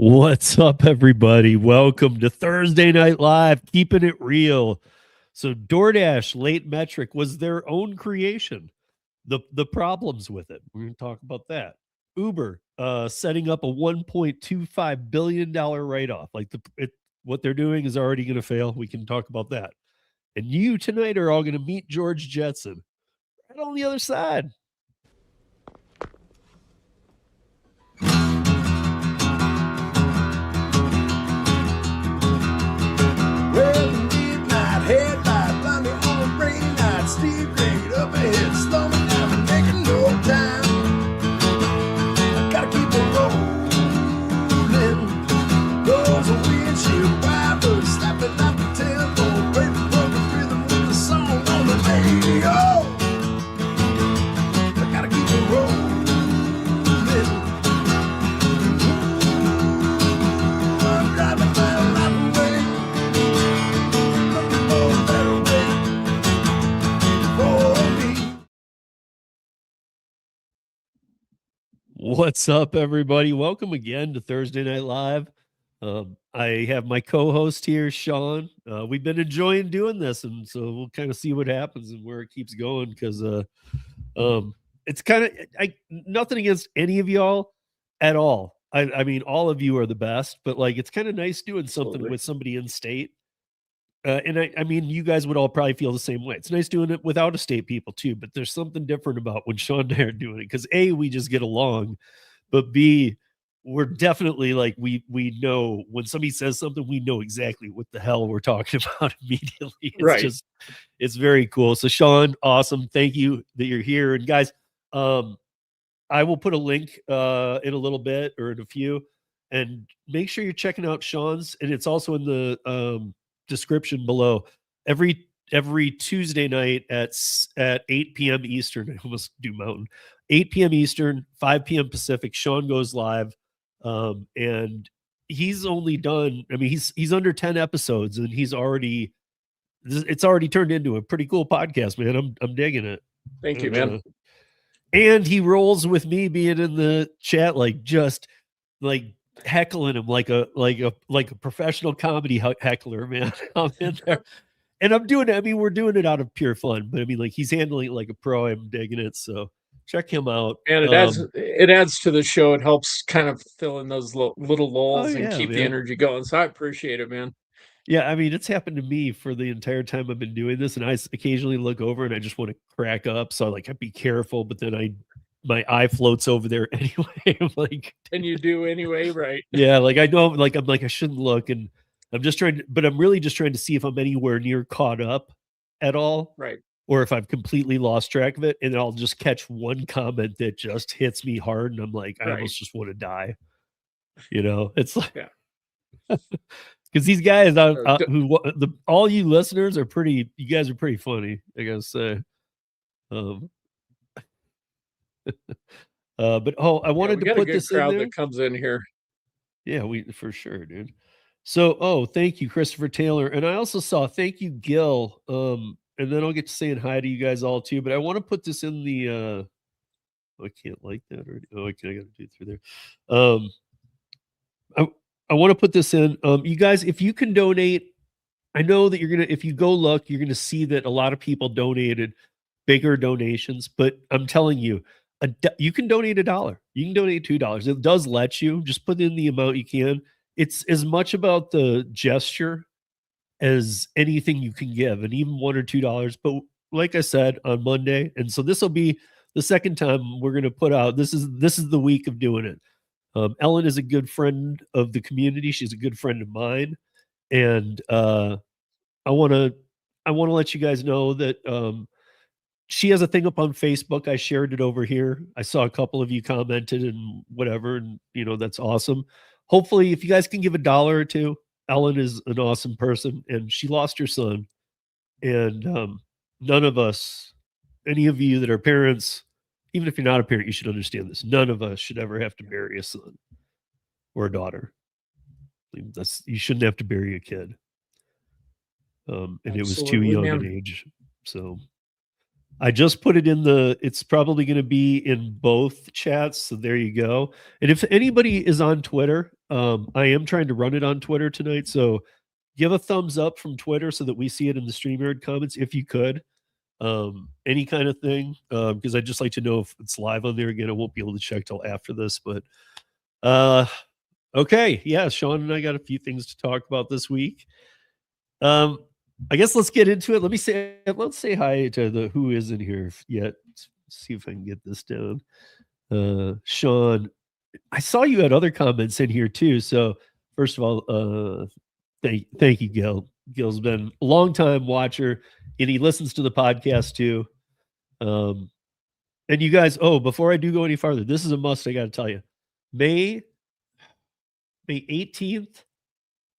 What's up, everybody? Welcome to Thursday Night Live, keeping it real. So, Doordash late metric was their own creation. The problems with it, we're going to talk about that. Uber setting up a $1.25 billion write-off. What they're doing is already going to fail. We can talk about that. And you tonight are all going to meet George Jetson right on the other side. Well, midnight headlight, blindly on a rain night, steep grade up ahead, slow me down and making no time. I gotta keep it rolling. Those windshield wipers slapping out the tempo, break the broken rhythm with the song on the radio. I gotta keep it rolling. I'm driving my life away. What's up, everybody? Welcome again to Thursday Night Live. I have my co-host here, Shawn. We've been enjoying doing this, and so we'll kind of see what happens and where it keeps going. Because it's kind of nothing against any of y'all at all. I mean, all of you are the best, but like it's kind of nice doing something Absolutely. with somebody in state. And I mean, you guys would all probably feel the same way. It's nice doing it with out of state people too, but there's something different about when Shawn and I are doing it because A, we just get along, but B, we're definitely like we know when somebody says something, we know exactly what the hell we're talking about immediately. It's Right. it's very cool. So Shawn, awesome. Thank you that you're here. And guys, I will put a link in a little bit or in a few, and make sure you're checking out Shawn's, and it's also in the description below. Every Tuesday night at 8 p.m. Eastern, I almost do Mountain, 8 p.m. Eastern, 5 p.m. Pacific, Shawn goes live. And he's only done, I mean, he's under 10 episodes, and it's already turned into a pretty cool podcast, man. I'm digging it. Thank you, man. And he rolls with me being in the chat, like just like heckling him like a professional comedy heckler, man. I'm in there, and I'm doing it. I mean, we're doing it out of pure fun, but I mean, like he's handling it like a pro. I'm digging it. So check him out. And it adds to the show. It helps kind of fill in those little lulls and keep the energy going. So I appreciate it, man. Yeah, I mean, it's happened to me for the entire time I've been doing this, and I occasionally look over and I just want to crack up. So like, I be careful, but then my eye floats over there anyway. I'm like, and you do anyway, right? Yeah, like I know, like I'm like I shouldn't look, and I'm just trying to, but I'm really just trying to see if I'm anywhere near caught up at all, right? Or if I've completely lost track of it, and I'll just catch one comment that just hits me hard, and I'm like, I almost just want to die. You know, it's like, because these guys, all you listeners are pretty. You guys are pretty funny, I gotta say. But I wanted to put this in there. That comes in here. Yeah, we for sure, dude. So, thank you, Christopher Taylor, and I also saw thank you, Gil. And then I'll get to saying hi to you guys all too. But I want to put this in the. I can't like that already. Oh, I got to do it through there. I want to put this in. You guys, if you can donate, I know that you're gonna. If you go look, you're gonna see that a lot of people donated bigger donations. But I'm telling you, you can donate $1. You can donate $2. It does let you just put in the amount you can. It's as much about the gesture as anything you can give, and even $1 or $2. But like I said, on Monday, and so this will be the second time we're going to put out. This is the week of doing it. Ellen is a good friend of the community. She's a good friend of mine, and I want to let you guys know that she has a thing up on Facebook. I shared it over here. I saw a couple of you commented and whatever, and that's awesome. Hopefully, if you guys can give $1 or $2, Ellen is an awesome person, and she lost her son. And none of us, any of you that are parents, even if you're not a parent, you should understand this. None of us should ever have to bury a son or a daughter. You shouldn't have to bury a kid. And it was too young an age. So I just put it in it's probably going to be in both chats. So there you go. And if anybody is on Twitter, I am trying to run it on Twitter tonight. So give a thumbs up from Twitter so that we see it in the StreamYard comments if you could. Any kind of thing. Because I'd just like to know if it's live on there again. I won't be able to check till after this, but okay. Yeah, Shawn and I got a few things to talk about this week. I guess let's get into it. Let's say hi to the who isn't here yet. Let's see if I can get this down. Shawn, I saw you had other comments in here too. So first of all, thank you, Gil. Gil's been a long time watcher and he listens to the podcast too. And you guys, before I do go any farther, this is a must. I got to tell you, May 18th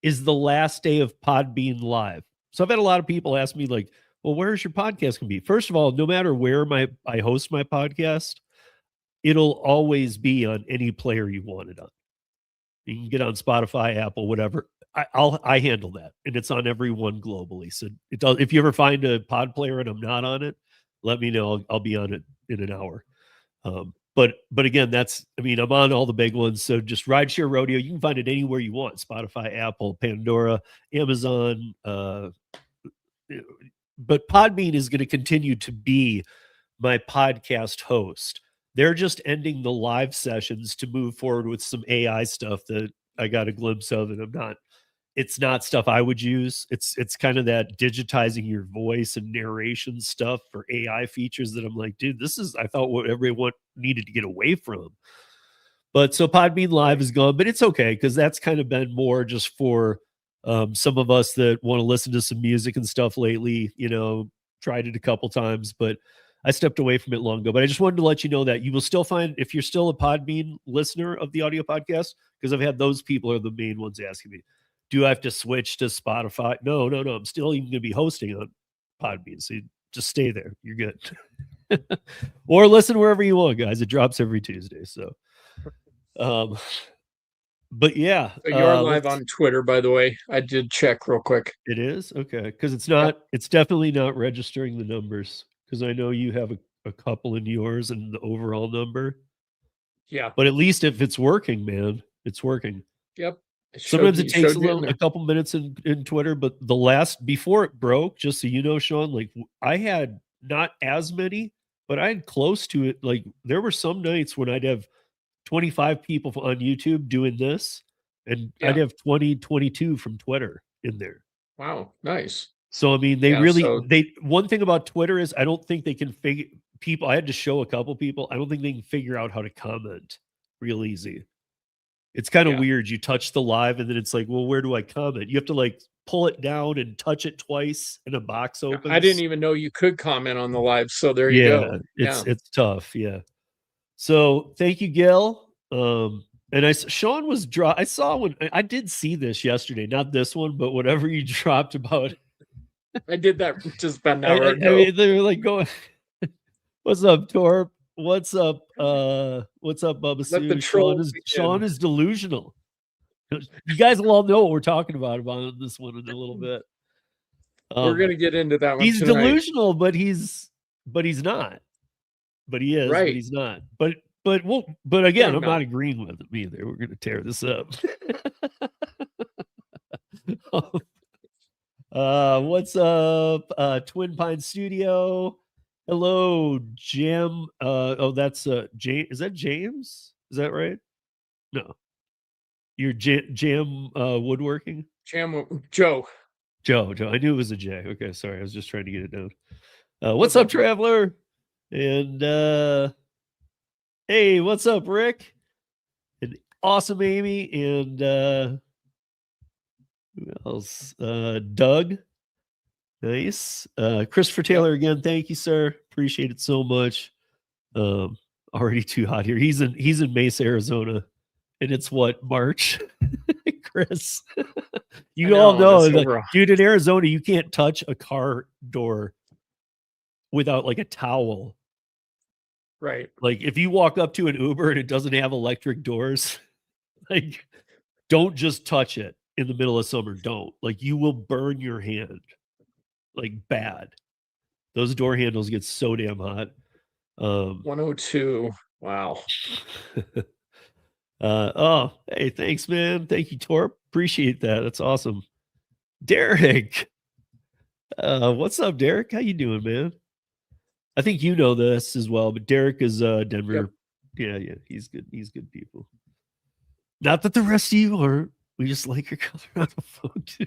is the last day of Podbean Live. So I've had a lot of people ask me like, well, where's your podcast going to be? First of all, no matter where I host my podcast, it'll always be on any player you want it on. You can get on Spotify, Apple, whatever. I handle that, and it's on every one globally. So it does. If you ever find a pod player and I'm not on it, let me know. I'll be on it in an hour. But again, I'm on all the big ones. So just Rideshare Rodeo. You can find it anywhere you want. Spotify, Apple, Pandora, Amazon. But Podbean is going to continue to be my podcast host. They're just ending the live sessions to move forward with some AI stuff that I got a glimpse of, and it's not stuff I would use. It's kind of that digitizing your voice and narration stuff for AI features that I'm like, dude, I thought what everyone needed to get away from. But so Podbean Live is gone, but it's okay because that's kind of been more just for some of us that want to listen to some music and stuff lately. Tried it a couple times, but I stepped away from it long ago. But I just wanted to let you know that you will still find, if you're still a Podbean listener of the audio podcast, because I've had those people are the main ones asking me, do I have to switch to Spotify? No. I'm still even going to be hosting on Podbean. So you just stay there. You're good. Or listen wherever you want, guys. It drops every Tuesday. So, but yeah. So you're live on Twitter, by the way. I did check real quick. It is? Okay. Because it's definitely not registering the numbers. Because I know you have a couple in yours and the overall number. Yeah. But at least if it's working, man, it's working. Yep. Sometimes it takes a couple minutes in Twitter, but before it broke, just so you know, Shawn, like I had not as many, but I had close to it. Like there were some nights when I'd have 25 people on YouTube doing this, and I'd have 20, 22 from Twitter in there. Wow. Nice. So, I mean, one thing about Twitter is I don't think they can I had to show a couple people. I don't think they can figure out how to comment real easy. It's kind of weird. You touch the live and then it's like, well, where do I comment? You have to like pull it down and touch it twice and a box opens. I didn't even know you could comment on the live. So there you go. It's tough. Yeah. So thank you, Gil. And Shawn was I saw when I did see this yesterday, not this one, but whatever you dropped about. I did that just about an hour ago. I mean, they were like going, what's up, Torp? What's up, Bubba Sue? Shawn is delusional. You guys will all know what we're talking about this one in a little bit. We're gonna get into that one. He's delusional, but he's not. But he is, right. But he's not. But again, I'm not agreeing with him either. We're gonna tear this up. What's up? Twin Pine Studio. Hello, Jim. That's James. Is that James? Is that right? No. You're Jam Woodworking? Joe. I knew it was a J. Okay, sorry. I was just trying to get it down. What's up, Traveler? And hey, what's up, Rick? And awesome Amy. And who else? Doug. Nice. Christopher Taylor again. Thank you, sir. Appreciate it so much. Already too hot here. He's in Mesa, Arizona, and it's what, March? Chris. You all know that, dude, in Arizona, you can't touch a car door without like a towel. Right. Like if you walk up to an Uber and it doesn't have electric doors, like don't just touch it in the middle of summer. Don't. Like you will burn your hand. Like bad. Those door handles get so damn hot. 102. Wow. Oh, hey, thanks, man. Thank you, Torp. Appreciate that. That's awesome. Derek. What's up, Derek? How you doing, man? I think you know this as well, but Derek is Denver. Yep. Yeah, he's good. He's good people. Not that the rest of you aren't. We just like your Colorado phone too.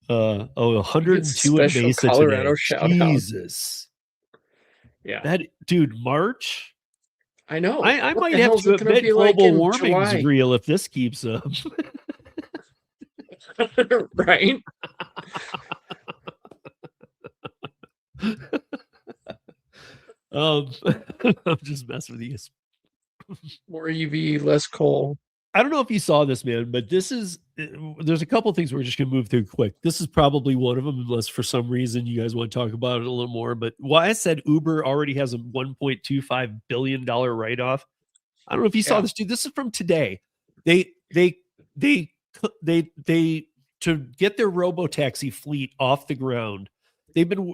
102 in Mesa Colorado today. Jesus. Yeah. That dude, March. I know. I might have to admit global warming's real if this keeps up. Right. I'm just messing with you. More EV, less coal. I don't know if you saw this, man, but there's a couple of things we're just gonna move through quick. This is probably one of them, unless for some reason you guys want to talk about it a little more. But why I said Uber already has a $1.25 billion write-off. I don't know if you saw this, dude. This is from today. They to get their robotaxi fleet off the ground. They've been,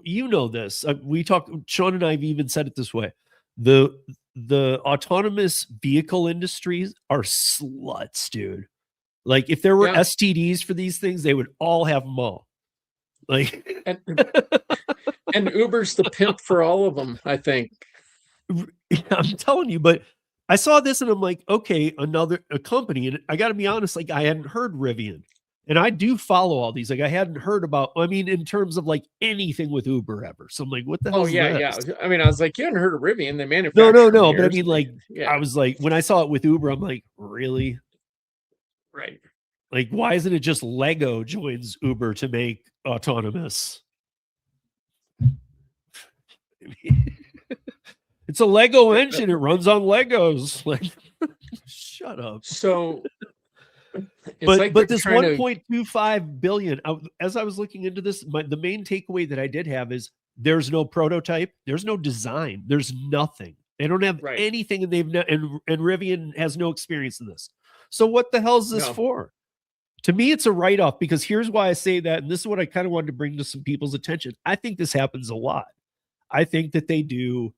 this. We talk. Shawn and I have even said it this way. The autonomous vehicle industries are sluts, dude. Like if there were STDs for these things, they would all have them all. Like, and Uber's the pimp for all of them, I think. I'm telling you, but I saw this and I'm like, okay, a company, and I got to be honest, like I hadn't heard Rivian, and I do follow all these. Like I hadn't heard about. I mean, in terms of like anything with Uber ever. So I'm like, what the hell? Yeah. I mean, I was like, you hadn't heard of Rivian? They manufacture. No. But I mean, like, I was like, when I saw it with Uber, I'm like, really? Right. Like, why isn't it just Lego joins Uber to make autonomous? It's a Lego engine. It runs on Legos. Like, shut up. So, but this 1.25 billion. As I was looking into this, the main takeaway that I did have is there's no prototype, there's no design, there's nothing. They don't have anything, and and Rivian has no experience in this. So what the hell is this for? To me, it's a write-off, because here's why I say that, and this is what I kind of wanted to bring to some people's attention. I think this happens a lot. I think that they do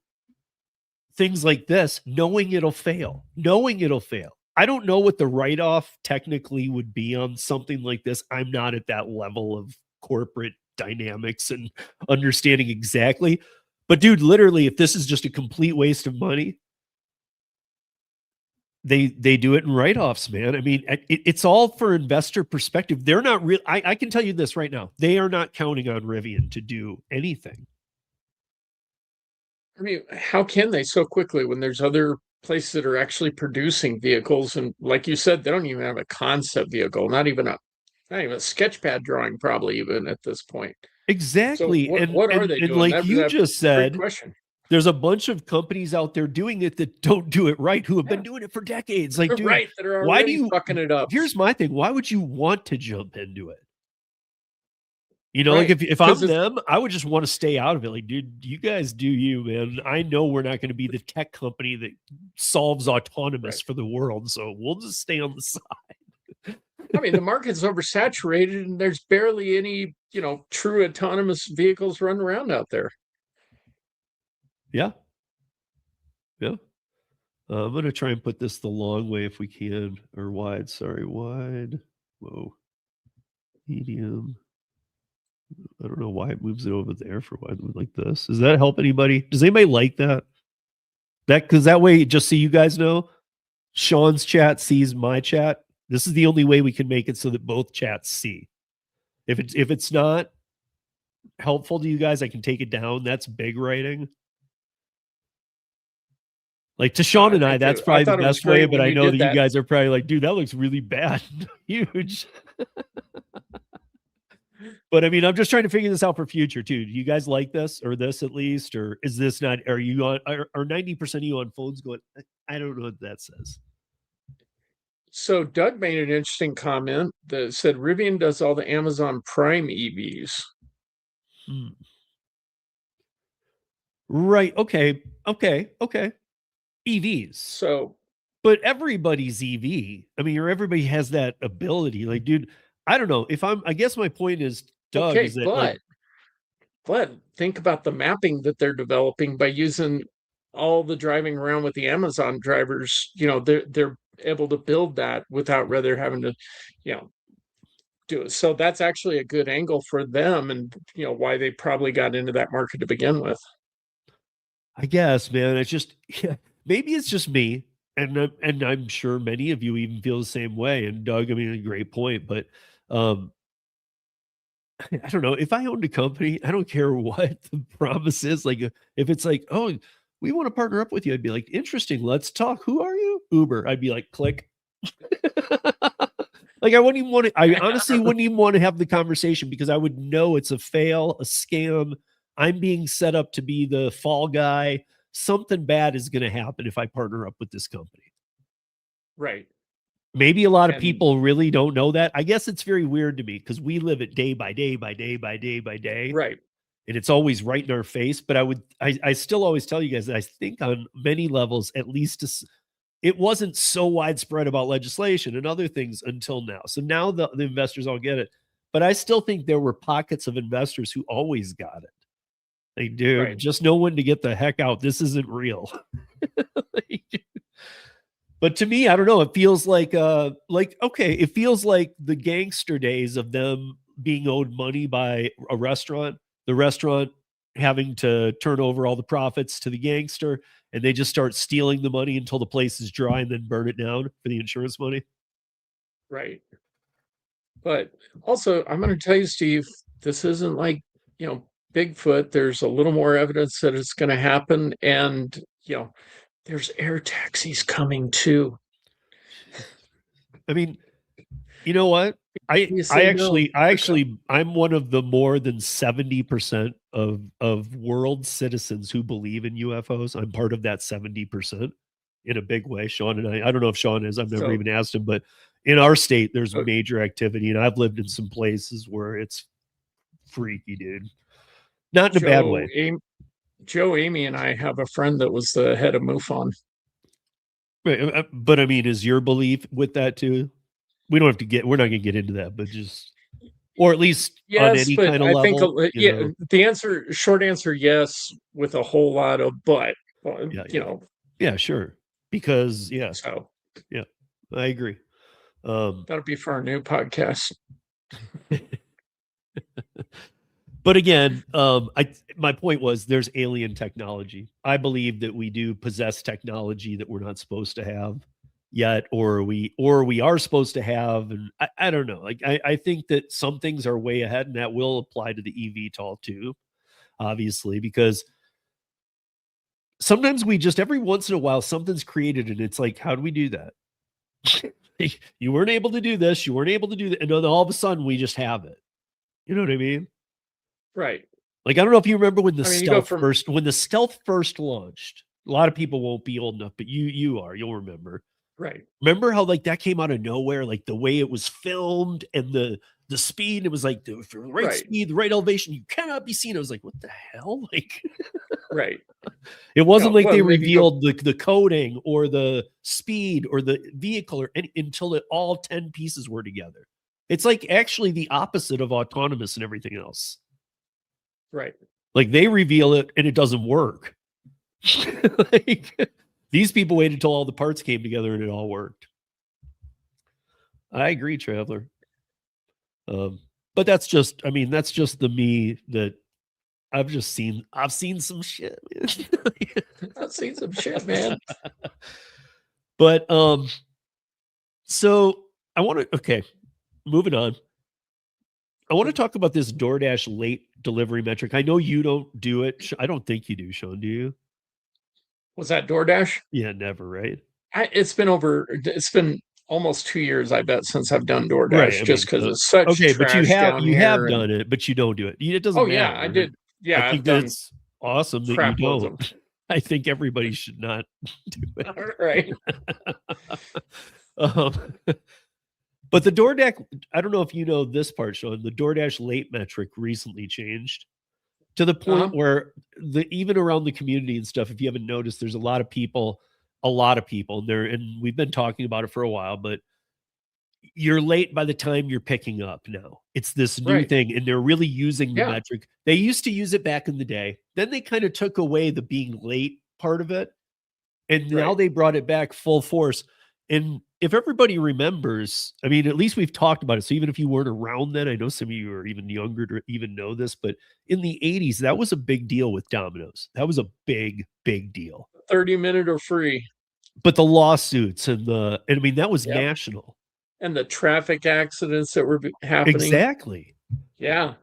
things like this knowing it'll fail. I don't know what the write-off technically would be on something like this. I'm not at that level of corporate dynamics and understanding exactly. But dude, literally, if this is just a complete waste of money, they do it in write-offs, man. I mean, it's all for investor perspective. They're not real. I can tell you this right now. They are not counting on Rivian to do anything. I mean, how can they so quickly when there's other places that are actually producing vehicles? And like you said, they don't even have a concept vehicle, not even a sketchpad drawing, probably, even at this point. Exactly. So what are they doing? Like you just said, there's a bunch of companies out there doing it that don't do it right, who have been doing it for decades. Like, dude, that are why do you fucking it up? Here's my thing. Why would you want to jump into it? Like if I'm them, I would just want to stay out of it. Like, dude, you guys do you, man. I know we're not going to be the tech company that solves autonomous for the world, so we'll just stay on the side. I mean, the market's oversaturated, and there's barely any, true autonomous vehicles running around out there. Yeah. I'm going to try and put this the long way if we can, or wide. Sorry, wide. Whoa. Medium. I don't know why it moves it over there for wide like this. Does that help anybody? Does anybody like that? Because that way, just so you guys know, Shawn's chat sees my chat. This is the only way we can make it so that both chats see. If it's not helpful to you guys, I can take it down. That's big writing. Like to Shawn and I, that's probably the best way, but I know that you guys are probably like, dude, that looks really bad. Huge. But I mean, I'm just trying to figure this out for future too. Do you guys like this, or this at least, or is this not? Are you on? Are 90% of you on phones going? I don't know what that says. So Doug made an interesting comment that said Rivian does all the Amazon Prime EVs. Right. Okay. EVs. So, but everybody's EV. I mean, everybody has that ability. Like, dude, I don't know if I guess my point is, Doug, is that But think about the mapping that they're developing by using all the driving around with the Amazon drivers. They're able to build that without rather having to, you know, do it. So that's actually a good angle for them, and why they probably got into that market to begin with. I guess, man, it's just yeah, maybe it's just me, and I'm sure many of you even feel the same way. And Doug, I mean, a great point, but um, I don't know if I owned a company, I don't care what the promise is. Like, if it's like, oh, we want to partner up with you, I'd be like, interesting, let's talk. Who are you? Uber. I'd be like, click. Like, I wouldn't even want to. I honestly wouldn't even want to have the conversation because I would know it's a fail, a scam. I'm being set up to be the fall guy. Something bad is going to happen if I partner up with this company. Right. Maybe a lot of And people really don't know that. I guess it's very weird to me because we live it day by day by day by day by day. right. And it's always right in our face. But I still always tell you guys that I think on many levels, at least it wasn't so widespread about legislation and other things until now. So now the investors all get it. But I still think there were pockets of investors who always got it. Like, dude, Right. just know when to get the heck out. This isn't real. But to me, I don't know. It feels like okay, it feels like the gangster days of them being owed money by a restaurant, the restaurant having to turn over all the profits to the gangster, and they just start stealing the money until the place is dry and then burn it down for the insurance money. Right. But also, I'm going to tell you, Steve, this isn't like, Bigfoot. There's a little more evidence that it's going to happen. And, there's air taxis coming too. I mean, you know what? You say no. I'm one of the more than 70% of world citizens who believe in UFOs. I'm part of that 70% in a big way. Shawn and I don't know if Shawn is, I've never So, even asked him, but in our state, there's uh, major activity, and I've lived in some places where it's freaky, dude. Not in a bad way. Joe, Amy, and I have a friend that was the head of MUFON. Right, but I mean, is your belief with that too? We're not going to get into that, but just, or at least on Yes, any but kind of I think, level, short answer, yes, with a whole lot of but, yeah, sure. Because so yeah, I agree. that'll be for our new podcast. But again, my point was there's alien technology. I believe that we do possess technology that we're not supposed to have yet, or we are supposed to have. And I don't know. Like, I think that some things are way ahead, and that will apply to the eVTOL too, obviously, because sometimes we just every once in a while something's created and it's like, how do we do that? You weren't able to do this, you weren't able to do that, and then all of a sudden we just have it. You know what I mean? Right. Like, I don't know if you remember when the I mean, stealth first launched. A lot of people won't be old enough, but you'll remember. Right. Remember how like that came out of nowhere, like the way it was filmed and the speed. It was like the right Right. speed, the right elevation. You cannot be seen. I was like, what the hell? Like, Right. it wasn't like well, they maybe go- revealed the coding or the speed or the vehicle or until all 10 pieces were together. It's like actually the opposite of autonomous and everything else. Right. Like, they reveal it and it doesn't work. Like, these people waited until all the parts came together and it all worked. I agree, Traveler. But that's just the me that I've seen some shit, man. I've seen some shit, man. But so I want to moving on. I want to talk about this DoorDash late delivery metric. I know you don't do it. I don't think you do, Shawn. Do you? Was that DoorDash? Yeah, never, right? It's been almost 2 years, I bet, since I've done DoorDash, Right. just because it's such okay, but trash down you here. have done it, but you don't do it. It doesn't matter. Yeah, I did. Yeah, I think I've done that's awesome that you crap loads of don't. I think everybody should not do it. All right. But the DoorDash, I don't know if you know this part, Shawn. The DoorDash late metric recently changed to the point where even around the community and stuff, if you haven't noticed, there's a lot of people there, and we've been talking about it for a while, but you're late by the time you're picking up now. It's this new Right. thing, and they're really using the Yeah. metric. They used to use it back in the day. Then they kind of took away the being late part of it. And now Right. they brought it back full force. And if everybody remembers, I mean, at least we've talked about it. So even if you weren't around then, I know some of you are even younger to even know this, but in the 80s, that was a big deal with Domino's. That was a big, big deal. 30-minute or free. But the lawsuits and I mean, that was Yep. national. And the traffic accidents that were happening. Exactly. Yeah.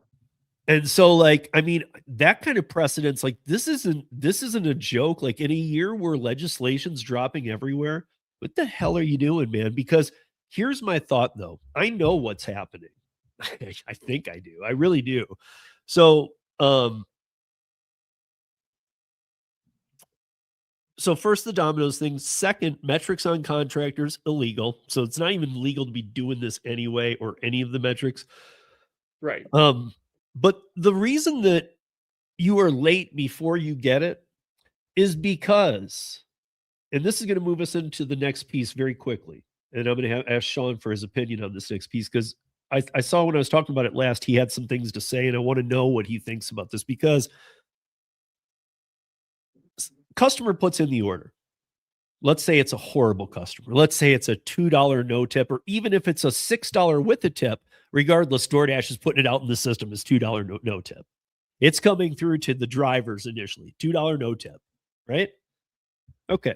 And so, like, I mean, that kind of precedence, like, this isn't a joke. Like, in a year where legislation's dropping everywhere, what the hell are you doing, man? Because here's my thought, though. I know what's happening. I think I do. I really do. So, so first the Domino's thing. Second, metrics on contractors illegal. So it's not even legal to be doing this anyway, or any of the metrics. Right. But the reason that you are late before you get it is because, and this is going to move us into the next piece very quickly. And I'm going to ask Shawn for his opinion on this next piece, because I saw when I was talking about it last, he had some things to say, and I want to know what he thinks about this, because customer puts in the order. Let's say it's a horrible customer. Let's say it's a $2 no tip, or even if it's a $6 with a tip, regardless, DoorDash is putting it out in the system as $2 no tip. It's coming through to the drivers initially, $2 no tip, right? Okay.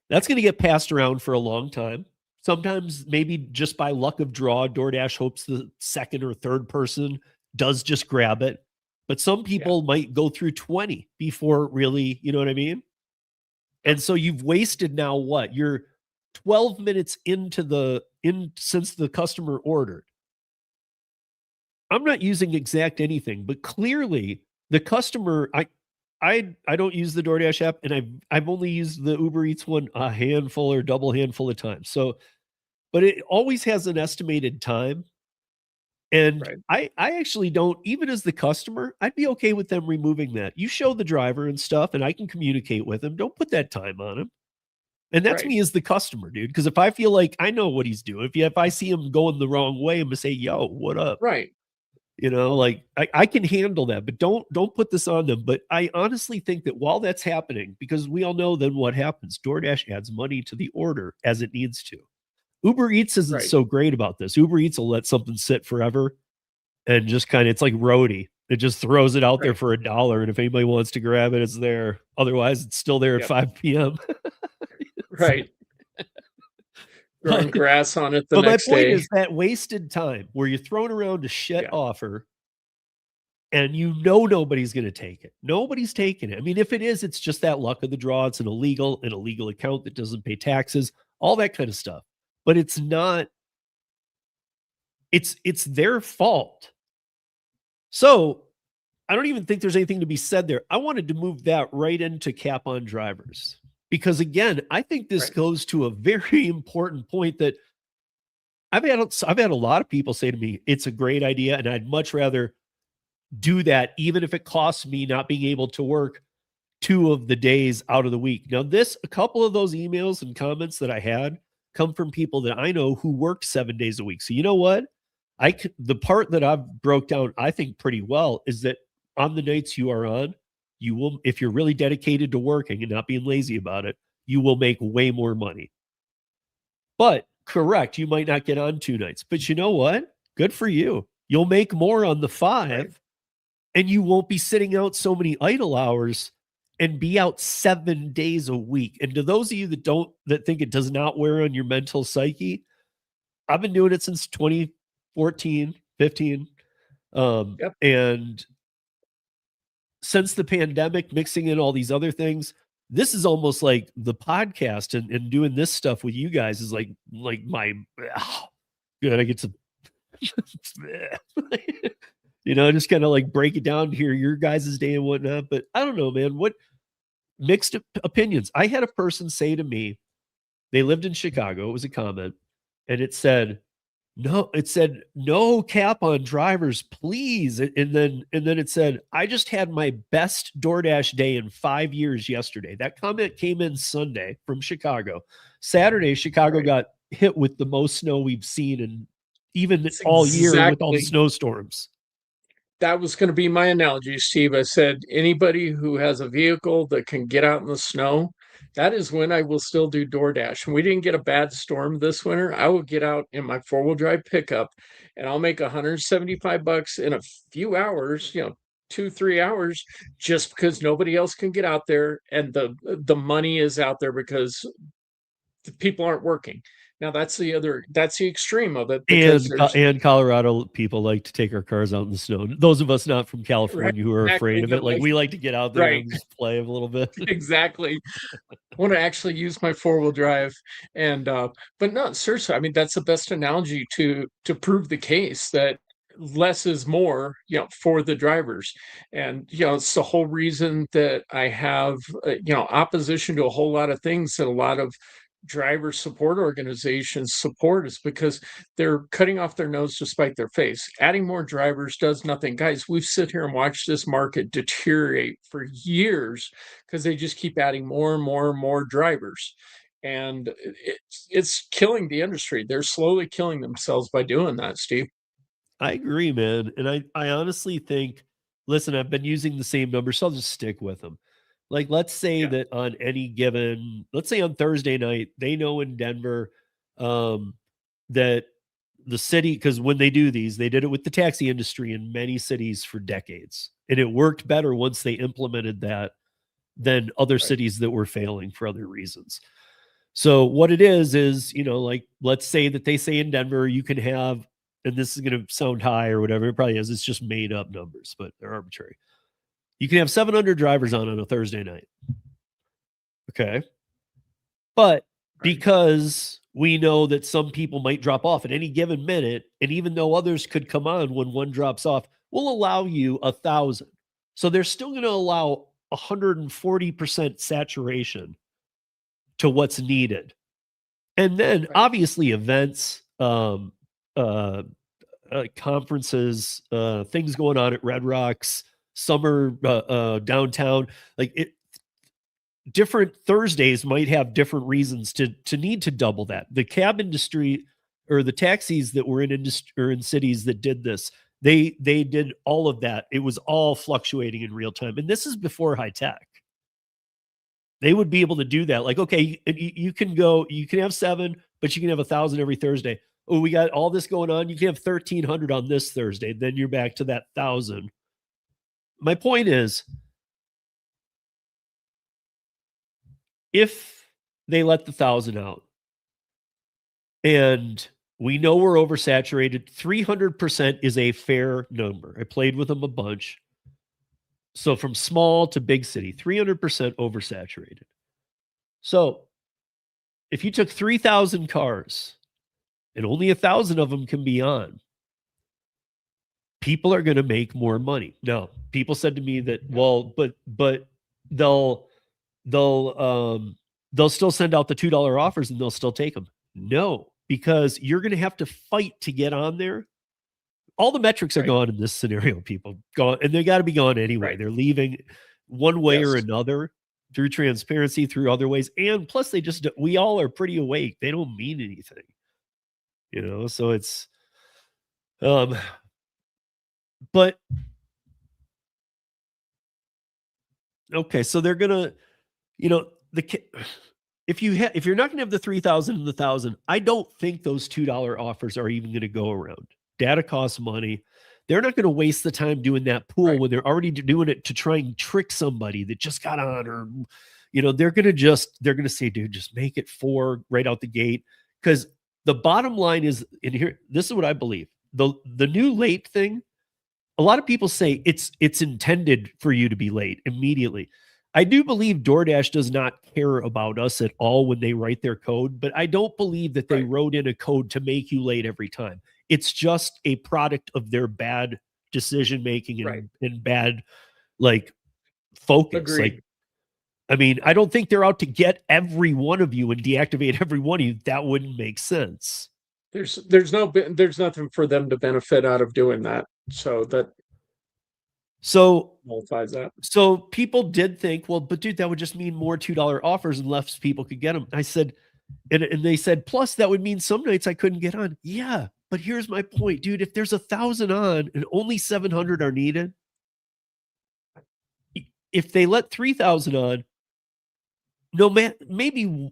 That's going to get passed around for a long time. Sometimes, maybe just by luck of draw, DoorDash hopes the second or third person does just grab it. But some people might go through 20 before really, you know what I mean? And so you've wasted now what? You're 12 minutes since the customer ordered. I'm not using exact anything, but clearly the customer, I don't use the DoorDash app, and I've only used the Uber Eats one a handful or double handful of times. So, but it always has an estimated time. And I actually don't, even as the customer, I'd be okay with them removing that. You show the driver and stuff, and I can communicate with him. Don't put that time on him. And that's me as the customer, dude. Because if I feel like I know what he's doing, if I see him going the wrong way, I'm gonna say, "Yo, what up?" Right. You know, like I can handle that, but don't put this on them. But I honestly think that while that's happening, because we all know then what happens, DoorDash adds money to the order as it needs to. Uber Eats isn't so great about this. Uber Eats will let something sit forever and just kind of, it's like roadie. It just throws it out there for $1. And if anybody wants to grab it, it's there. Otherwise, it's still there at 5 p.m. Right. Throwing grass on it the next day. But my point is that wasted time where you're throwing around a shit offer and you know nobody's going to take it. Nobody's taking it. I mean, if it is, it's just that luck of the draw. It's an illegal account that doesn't pay taxes, all that kind of stuff. But it's not, it's their fault. So I don't even think there's anything to be said there. I wanted to move that right into cap on drivers. Because again, I think this goes to a very important point that I've had a lot of people say to me, it's a great idea, and I'd much rather do that, even if it costs me not being able to work 2 of the days out of the week. Now, a couple of those emails and comments that I had come from people that I know who work 7 days a week. So you know what? The part that I've broke down, I think pretty well, is that on the nights you are on, you will, if you're really dedicated to working and not being lazy about it, you will make way more money. But correct, you might not get on 2 nights, but you know what? Good for you. You'll make more on the 5, and you won't be sitting out so many idle hours and be out 7 days a week. And to those of you that think it does not wear on your mental psyche, I've been doing it since 2014, 15. And since the pandemic, mixing in all these other things, this is almost like the podcast and doing this stuff with you guys is like my, good. I get to, just kind of like break it down here, your guys' day and whatnot. But I don't know, man, what mixed opinions. I had a person say to me, they lived in Chicago. It was a comment, and it said, no cap on drivers, please. And then it said, I just had my best DoorDash day in 5 years yesterday. That comment came in Sunday from Chicago. Saturday, Chicago got hit with the most snow we've seen in even That's all year with all the exactly. snowstorms. That was going to be my analogy, Steve. I said anybody who has a vehicle that can get out in the snow, that is when I will still do DoorDash. And we didn't get a bad storm this winter. I will get out in my four-wheel drive pickup and I'll make $175 in a few hours, 2-3 hours, just because nobody else can get out there and the money is out there because the people aren't working. Now that's the extreme of it, because there's And Colorado people like to take our cars out in the snow. Those of us not from right, California who are exactly, afraid of it, like we like to get out there right, and just play a little bit. exactly. Want to actually use my four-wheel drive, and but no, seriously, I mean that's the best analogy to prove the case that less is more, for the drivers. And it's the whole reason that I have opposition to a whole lot of things that a lot of driver support organizations support, is because they're cutting off their nose to spite their face. Adding more drivers does nothing. Guys, we've sit here and watched this market deteriorate for years because they just keep adding more and more and more drivers. And it's killing the industry. They're slowly killing themselves by doing that, Steve. I agree, man. And I honestly think, listen, I've been using the same numbers, so I'll just stick with them. Like, let's say Yeah, that on any given, let's say on Thursday night, they know in Denver that the city, because when they do these, they did it with the taxi industry in many cities for decades. And it worked better once they implemented that than other right. cities that were failing for other reasons. So what it is, like, let's say that they say in Denver, you can have, and this is going to sound high or whatever, it probably is. It's just made up numbers, but they're arbitrary. You can have 700 drivers on a Thursday night. Okay. But because we know that some people might drop off at any given minute, and even though others could come on when one drops off, we'll allow you 1,000. So they're still going to allow 140% saturation to what's needed. And then obviously events, conferences, things going on at Red Rocks, summer downtown, like it. Different Thursdays might have different reasons to need to double that. The cab industry or the taxis that were in industry or in cities that did this, they did all of that. It was all fluctuating in real time, and this is before high tech. They would be able to do that. Like, okay, you can have 7, but you can have 1,000 every Thursday. Oh, we got all this going on. You can have 1,300 on this Thursday. Then you're back to that 1,000. My point is, if they let the 1,000 out and we know we're oversaturated, 300% is a fair number. I played with them a bunch. So from small to big city, 300% oversaturated. So if you took 3,000 cars and only 1,000 of them can be on, people are going to make more money. No, people said to me that, well, but they'll still send out the $2 offers and they'll still take them. No, because you're going to have to fight to get on there. All the metrics are gone in this scenario, people gone, and they got to be gone anyway. Right. They're leaving one way or another through transparency, through other ways. And plus we all are pretty awake. They don't mean anything, so it's, but okay. So they're going to, if you're not going to have the 3,000 and the 1,000, I don't think those $2 offers are even going to go around. Data costs money. They're not going to waste the time doing that pool when they're already doing it to try and trick somebody that just got on, or, they're going to say, dude, just make it 4 right out the gate. Because the bottom line is in here. This is what I believe. The new late thing. A lot of people say it's intended for you to be late immediately. I do believe DoorDash does not care about us at all when they write their code, but I don't believe that they wrote in a code to make you late every time. It's just a product of their bad decision making and bad focus. Agreed. Like, I mean, I don't think they're out to get every one of you and deactivate every one of you. That wouldn't make sense. There's nothing for them to benefit out of doing that. So nullifies that. So people did think, well, but dude, that would just mean more $2 offers and less people could get them. I said, And they said, plus that would mean some nights I couldn't get on. Yeah, but here's my point, dude. If there's 1,000 on and only 700 are needed, if they let 3,000 on, no man, maybe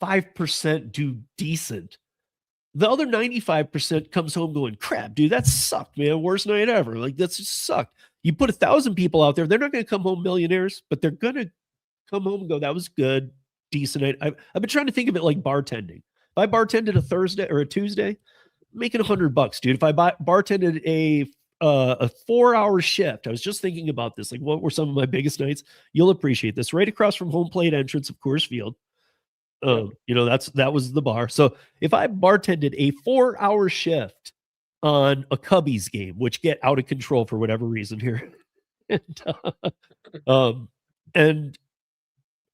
5% do decent. The other 95% comes home going, crap, dude, that sucked, man. Worst night ever. Like, that's just sucked. You put 1,000 people out there, they're not going to come home millionaires, but they're going to come home and go, that was good, decent night. I've been trying to think of it like bartending. If I bartended a Thursday or a Tuesday, I'm making $100, dude. If I bartended a 4-hour shift, I was just thinking about this. Like, what were some of my biggest nights? You'll appreciate this. Right across from home plate entrance of Coors Field. That was the bar. So if I bartended a 4-hour shift on a Cubbies game, which get out of control for whatever reason here, and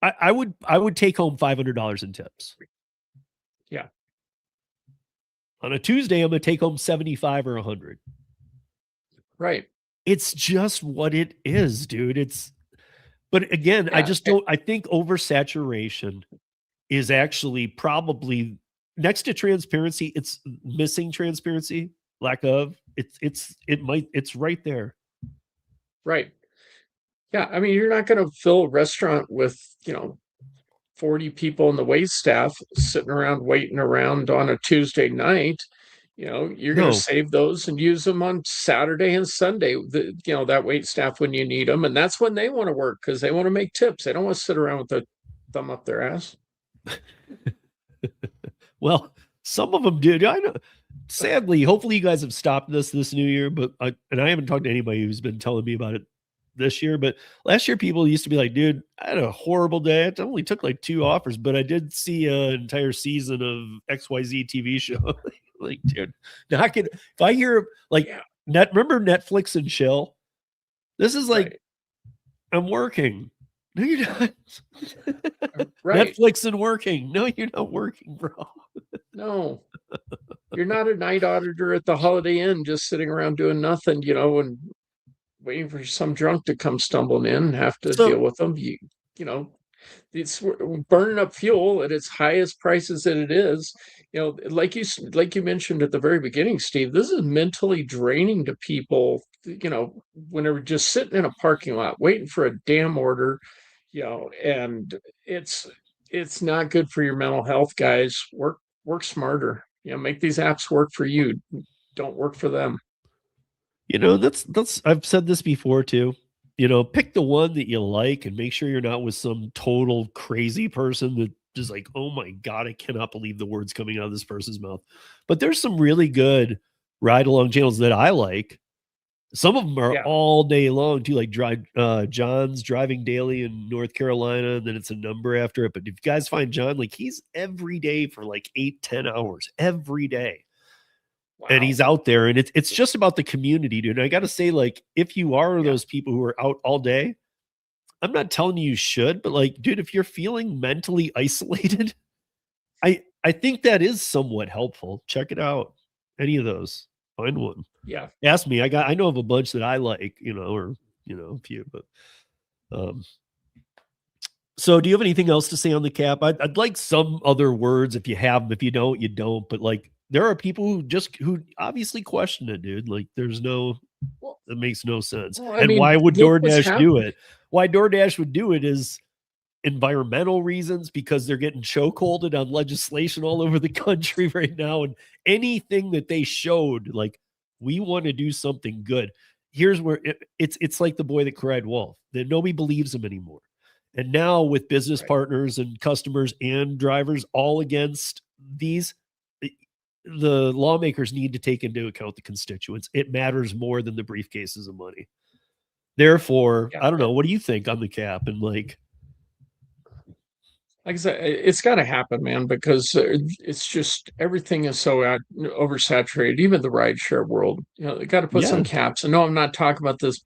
I would take home $500 in tips. Yeah. On a Tuesday, I'm gonna take home 75 or 100. Right. It's just what it is, dude. But again, I just don't. I think oversaturation is actually probably next to transparency. It's missing transparency, lack of. It's right there. Right. Yeah. I mean, you're not going to fill a restaurant with 40 people in the wait staff sitting around waiting around on a Tuesday night. You're going to save those and use them on Saturday and Sunday. That wait staff when you need them, and that's when they want to work because they want to make tips. They don't want to sit around with the thumb up their ass. Well, some of them did. I know. Sadly, hopefully you guys have stopped this new year, but I haven't talked to anybody who's been telling me about it this year. But last year, people used to be like, dude, I had a horrible day. I only took like 2 offers, but I did see an entire season of XYZ TV show. Like, dude, now if I hear like remember Netflix and chill? This is like, right. I'm working. No, you're not. Right. Netflix and working. No, you're not working, bro. No, you're not a night auditor at the Holiday Inn just sitting around doing nothing, and waiting for some drunk to come stumbling in and have to deal with them. It's burning up fuel at its highest prices that it is. Like you mentioned at the very beginning, Steve, this is mentally draining to people, when they're just sitting in a parking lot waiting for a damn order, and it's not good for your mental health, guys. Work smarter. Make these apps work for you. Don't work for them. That's I've said this before too. Pick the one that you like and make sure you're not with some total crazy person that just like, oh my God, I cannot believe the words coming out of this person's mouth. But there's some really good ride along channels that I like. Some of them are all day long too, like John's Driving Daily in North Carolina, and then it's a number after it. But if you guys find John, like he's every day for like 8-10 hours every day. Wow. And he's out there, and it's just about the community, dude. And I got to say, like, if you are those people who are out all day, I'm not telling you should, but like, dude, if you're feeling mentally isolated, I think that is somewhat helpful. Check it out. Any of those, find one. Yeah. Ask me. I know of a bunch that I like, or a few, but so do you have anything else to say on the cap? I'd like some other words if you have them. If you don't, you don't. But like, there are people who obviously question it, dude. Like, that makes no sense. Well, and why would DoorDash do it? Why DoorDash would do it is environmental reasons, because they're getting chokeholded on legislation all over the country right now. And anything that they showed, like, we want to do something good. Here's where it's like the boy that cried wolf, that nobody believes him anymore. And now with business partners and customers and drivers all against these, the lawmakers need to take into account the constituents. It matters more than the briefcases of money. Therefore, I don't know. What do you think on the cap? And like I said, it's got to happen, man, because it's just everything is so oversaturated. Even the rideshare world, they got to put some caps. And no, I'm not talking about this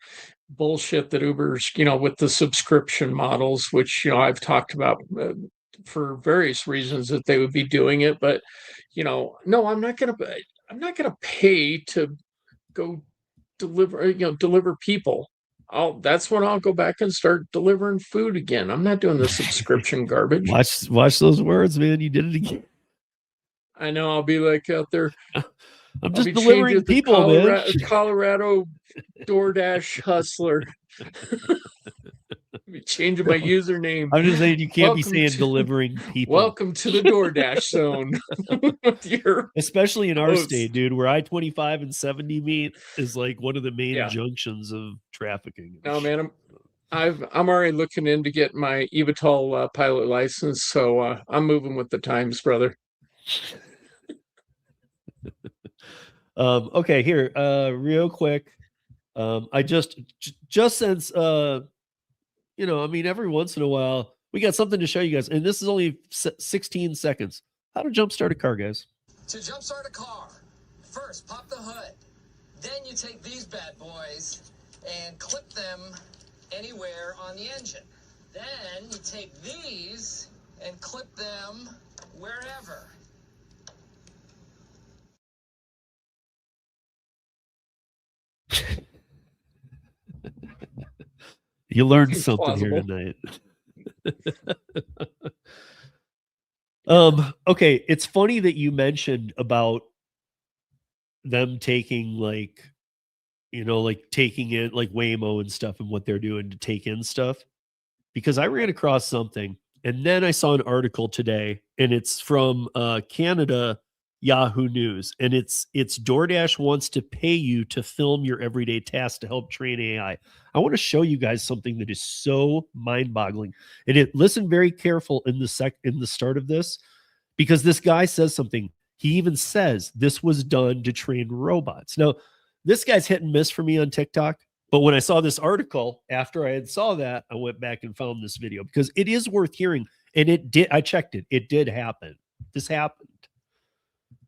bullshit that Uber's, with the subscription models, which I've talked about for various reasons that they would be doing it. But no, I'm not gonna pay to go deliver people. That's when I'll go back and start delivering food again. I'm not doing the subscription garbage. Watch those words, man. You did it again. I know I'll be like out there. I'm just delivering people, man. Colorado Doordash hustler. Be changing my username. I'm just saying you can't be saying delivering people. Welcome to the Doordash zone. Especially in our state, dude, where I-25 and 70 meet is like one of the main junctions of trafficking. No, man, I'm already looking in to get my eVTOL pilot license, so I'm moving with the times, brother. Okay, here, real quick. I just since you know, I mean, every once in a while we got something to show you guys, and this is only 16 seconds. How to jumpstart a car, guys. To jumpstart a car, first pop the hood, then you take these bad boys and clip them anywhere on the engine. Then you take these and clip them wherever. You learned something here tonight. Okay, it's funny that you mentioned about them taking like, you know, like taking it like Waymo and stuff and what they're doing to take in stuff, because I ran across something and then I saw an article today, and it's from Canada Yahoo News, and it's Doordash wants to pay you to film your everyday tasks to help train AI. I want to show you guys something that is so mind-boggling. And listen very careful in the start of this, because this guy says something. He even says this was done to train robots. Now, this guy's hit and miss for me on TikTok, but when I saw this article, after I had saw that, I went back and found this video because it is worth hearing. And it did. I checked it. It did happen. This happened.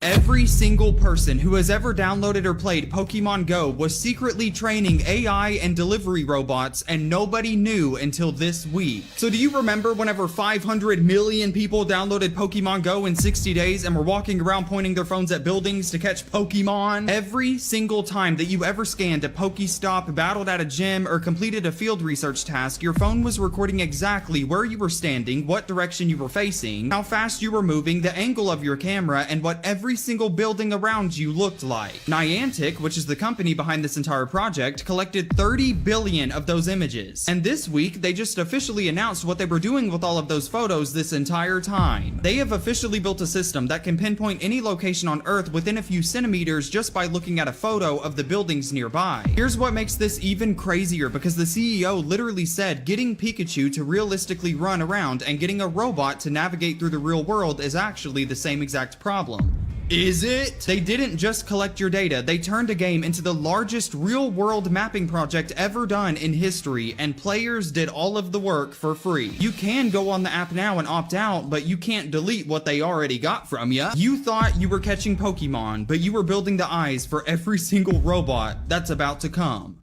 Every single person who has ever downloaded or played Pokemon Go was secretly training AI and delivery robots, and nobody knew until this week. So do you remember whenever 500 million people downloaded Pokemon Go in 60 days and were walking around pointing their phones at buildings to catch Pokemon? Every single time that you ever scanned a Pokestop, battled at a gym, or completed a field research task, your phone was recording exactly where you were standing, what direction you were facing, how fast you were moving, the angle of your camera, and what every single building around you looked like. Niantic, which is the company behind this entire project, collected 30 billion of those images. And this week, they just officially announced what they were doing with all of those photos this entire time. They have officially built a system that can pinpoint any location on Earth within a few centimeters just by looking at a photo of the buildings nearby. Here's what makes this even crazier, because the CEO literally said getting Pikachu to realistically run around and getting a robot to navigate through the real world is actually the same exact problem. Is it? They didn't just collect your data, they turned a game into the largest real-world mapping project ever done in history, and players did all of the work for free. You can go on the app now and opt out, but you can't delete what they already got from you. You thought you were catching Pokemon, but you were building the eyes for every single robot that's about to come.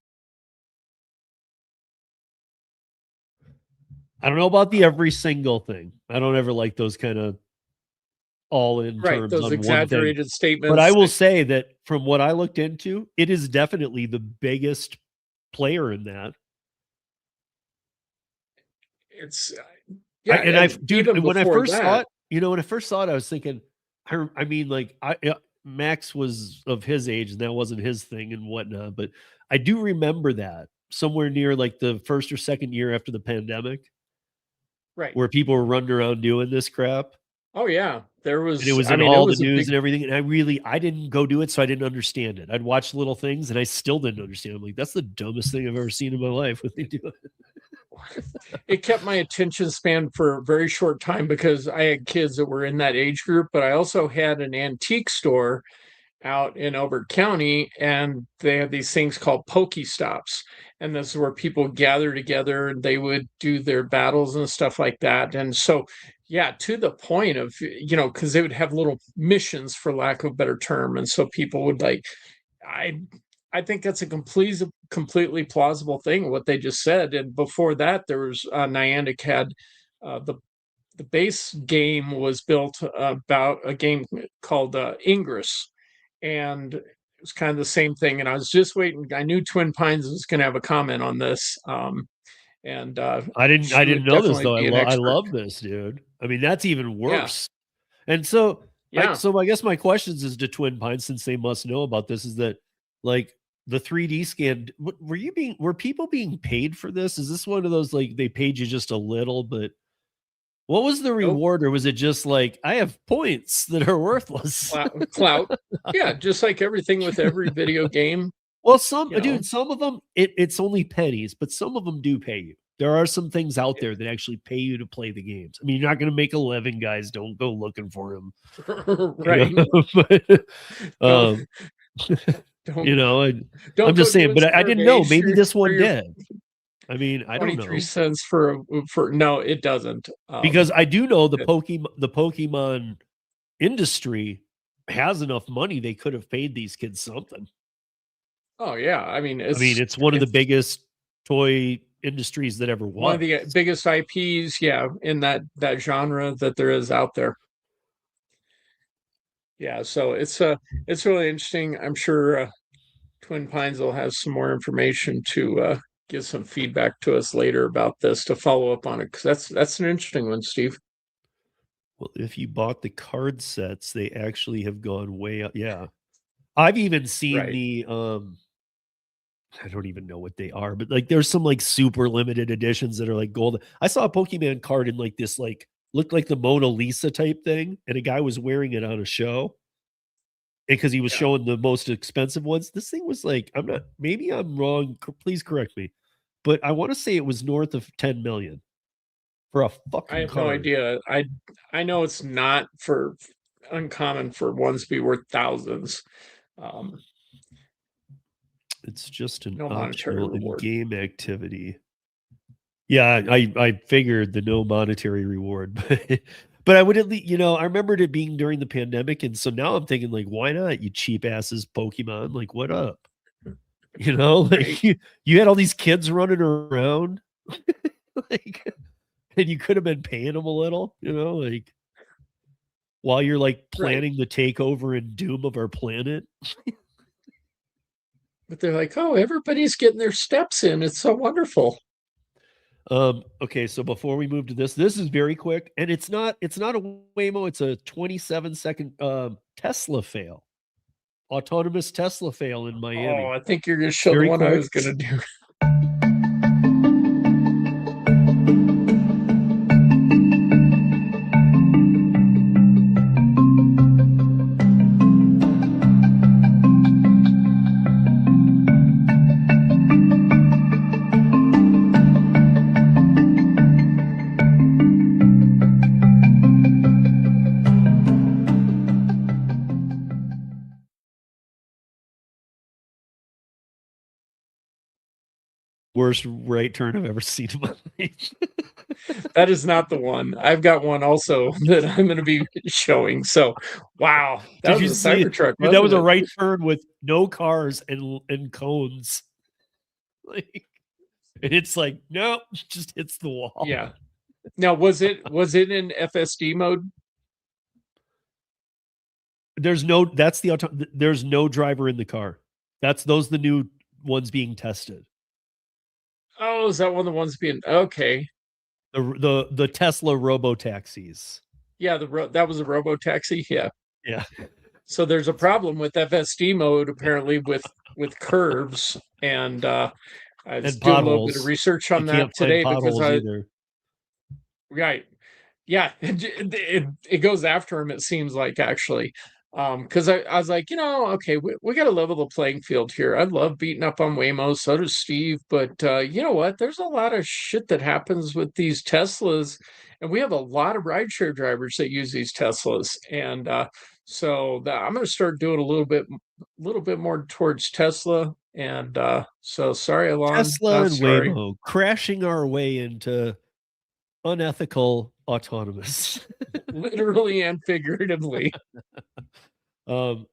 I don't know about the every single thing. I don't ever like those kind of all in terms those on exaggerated one thing. statements. But I will say that from what I looked into, it is definitely the biggest player in that. It's when I first saw it, when I first saw it, I was thinking, I mean, like Max was of his age, and that wasn't his thing and whatnot. But I do remember that somewhere near like the first or second year after the pandemic, right, where people were running around doing this crap. Oh yeah, there was. And it was in all the news and everything, and I didn't go do it, so I didn't understand it. I'd watch little things, and I still didn't understand. I'm like, that's the dumbest thing I've ever seen in my life when they do it. It kept my attention span for a very short time because I had kids that were in that age group, but I also had an antique store out in Elbert County, and they had these things called Pokestops, and this is where people gather together and they would do their battles and stuff like that. And so yeah, to the point of, because they would have little missions, for lack of a better term, and so people would like, I think that's a completely plausible thing what they just said. And before that, there was Niantic had the base game was built about a game called Ingress, and was kind of the same thing. And I was just waiting. I knew Twin Pines was going to have a comment on this. And I didn't she would know this definitely though. be an I expert. love this, dude. I mean, that's even Yeah. worse. And so Yeah. so I guess my questions is to Twin Pines, since they must know about this, is that like the 3D scan, were people being paid for this? Is this one of those like they paid you just a little, but what was the reward? Or was it just like, I have points that are worthless? Clout. Yeah, just like everything with every video game. Well, you know. dude, some of them it's only pennies, but some of them do pay you. There are some things out there that actually pay you to play the games. I mean, you're not going to make a living, guys. Don't go looking for them. Right. But, Don't, you know, don't I'm just go saying, doing but I didn't know. Maybe starvation this for one your did. I mean, I don't 23 know. cents for no, it doesn't. Because I do know the Pokemon industry has enough money, they could have paid these kids something. Oh yeah, I mean, it's one of the biggest toy industries that ever was. one of the biggest IPs, yeah, in that genre that there is out there. Yeah, so it's really interesting. I'm sure Twin Pines will have some more information to give some feedback to us later about this to follow up on it, because that's an interesting one, Steve. Well, if you bought the card sets, they actually have gone way up. Yeah. I've even seen the I don't even know what they are, but like there's some like super limited editions that are like gold. I saw a Pokemon card in like this like looked like the Mona Lisa type thing, and a guy was wearing it on a show because he was showing the most expensive ones. This thing was like, maybe I'm wrong, please correct me, but I want to say it was north of 10 million for a fucking I have card. no idea. I know it's not uncommon for ones to be worth thousands. It's just an no monetary optional reward. in-game activity. Yeah, I figured the no monetary reward, but I would at least, I remembered it being during the pandemic, and so now I'm thinking like, why not, you cheap asses, Pokemon? Like, what up? Like you had all these kids running around, like, and you could have been paying them a little, like while you're like planning the takeover and doom of our planet. But they're like, oh, everybody's getting their steps in. It's so wonderful. Okay, so before we move to this is very quick, and it's not a Waymo, it's a 27-second Tesla fail. Autonomous Tesla fail in Miami. Oh, I think you're going to show the one I was going to do. Worst right turn I've ever seen in my life. That is not the one. I've got one also that I'm going to be showing. So, wow. Did you see a Cybertruck? Dude, that was a right turn with no cars and cones. Like, and it's like, no, just hits the wall. Yeah. Now, was it in FSD mode? There's no driver in the car. Those the new ones being tested. Oh, is that one of the ones being okay? The Tesla robo taxis. Yeah, that was a robo taxi. Yeah. Yeah. So there's a problem with FSD mode apparently with curves, and I was doing a little bit of research on that today because right. Yeah, it goes after him, it seems like, actually. Because I was like, okay, we got to level the playing field here. I love beating up on Waymo, so does Steve, but you know what? There's a lot of shit that happens with these Teslas, and we have a lot of rideshare drivers that use these Teslas, and so I'm going to start doing a little bit more towards Tesla, and so sorry, Elon. Tesla and Waymo crashing our way into unethical autonomous. Literally and figuratively. Well,